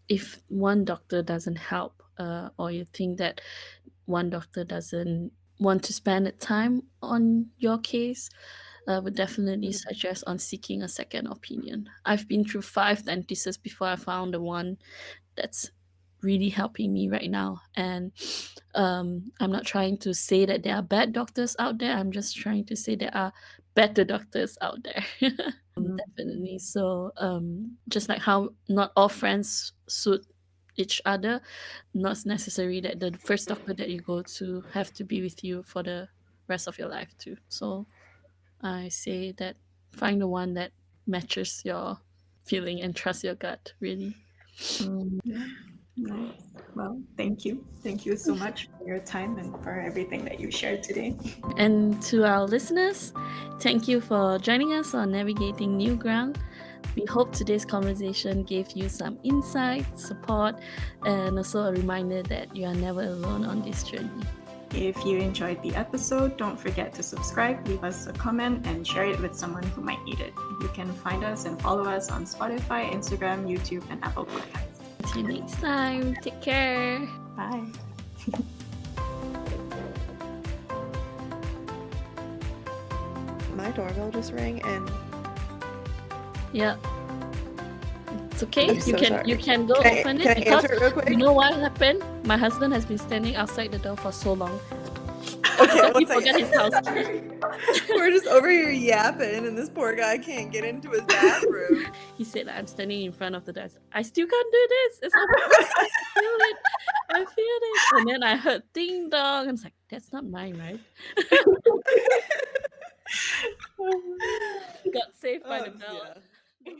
if one doctor doesn't help, or you think that one doctor doesn't want to spend the time on your case, I would definitely suggest on seeking a second opinion. I've been through 5 dentists before I found the one that's really helping me right now. And I'm not trying to say that there are bad doctors out there. I'm just trying to say there are better doctors out there. Definitely. So just like how not all friends suit each other, not necessary that the first doctor that you go to have to be with you for the rest of your life too. So I say that find the one that matches your feeling and trust your gut, really. Yeah, nice. Well, thank you. Thank you so much for your time and for everything that you shared today. And to our listeners, thank you for joining us on Navigating New Ground. We hope today's conversation gave you some insight, support, and also a reminder that you are never alone on this journey. If you enjoyed the episode, don't forget to subscribe, leave us a comment, and share it with someone who might need it. You can find us and follow us on Spotify, Instagram, YouTube, and Apple Podcasts. See you next time. Take care. Bye. My doorbell just rang and Yeah. It's okay. I'm so sorry. You can go Can I- open can I it because answer it real quick? you know what happened? My husband has been standing outside the door for so long. Okay, Because he one second. forgot his house key. We're just over here yapping, and this poor guy can't get into his bathroom. He said, I'm standing in front of the desk. I still can't do this. It's open. I feel it. I feel it. And then I heard ding dong. I was like, that's not mine, right? Got saved by the Oh, bell. yeah.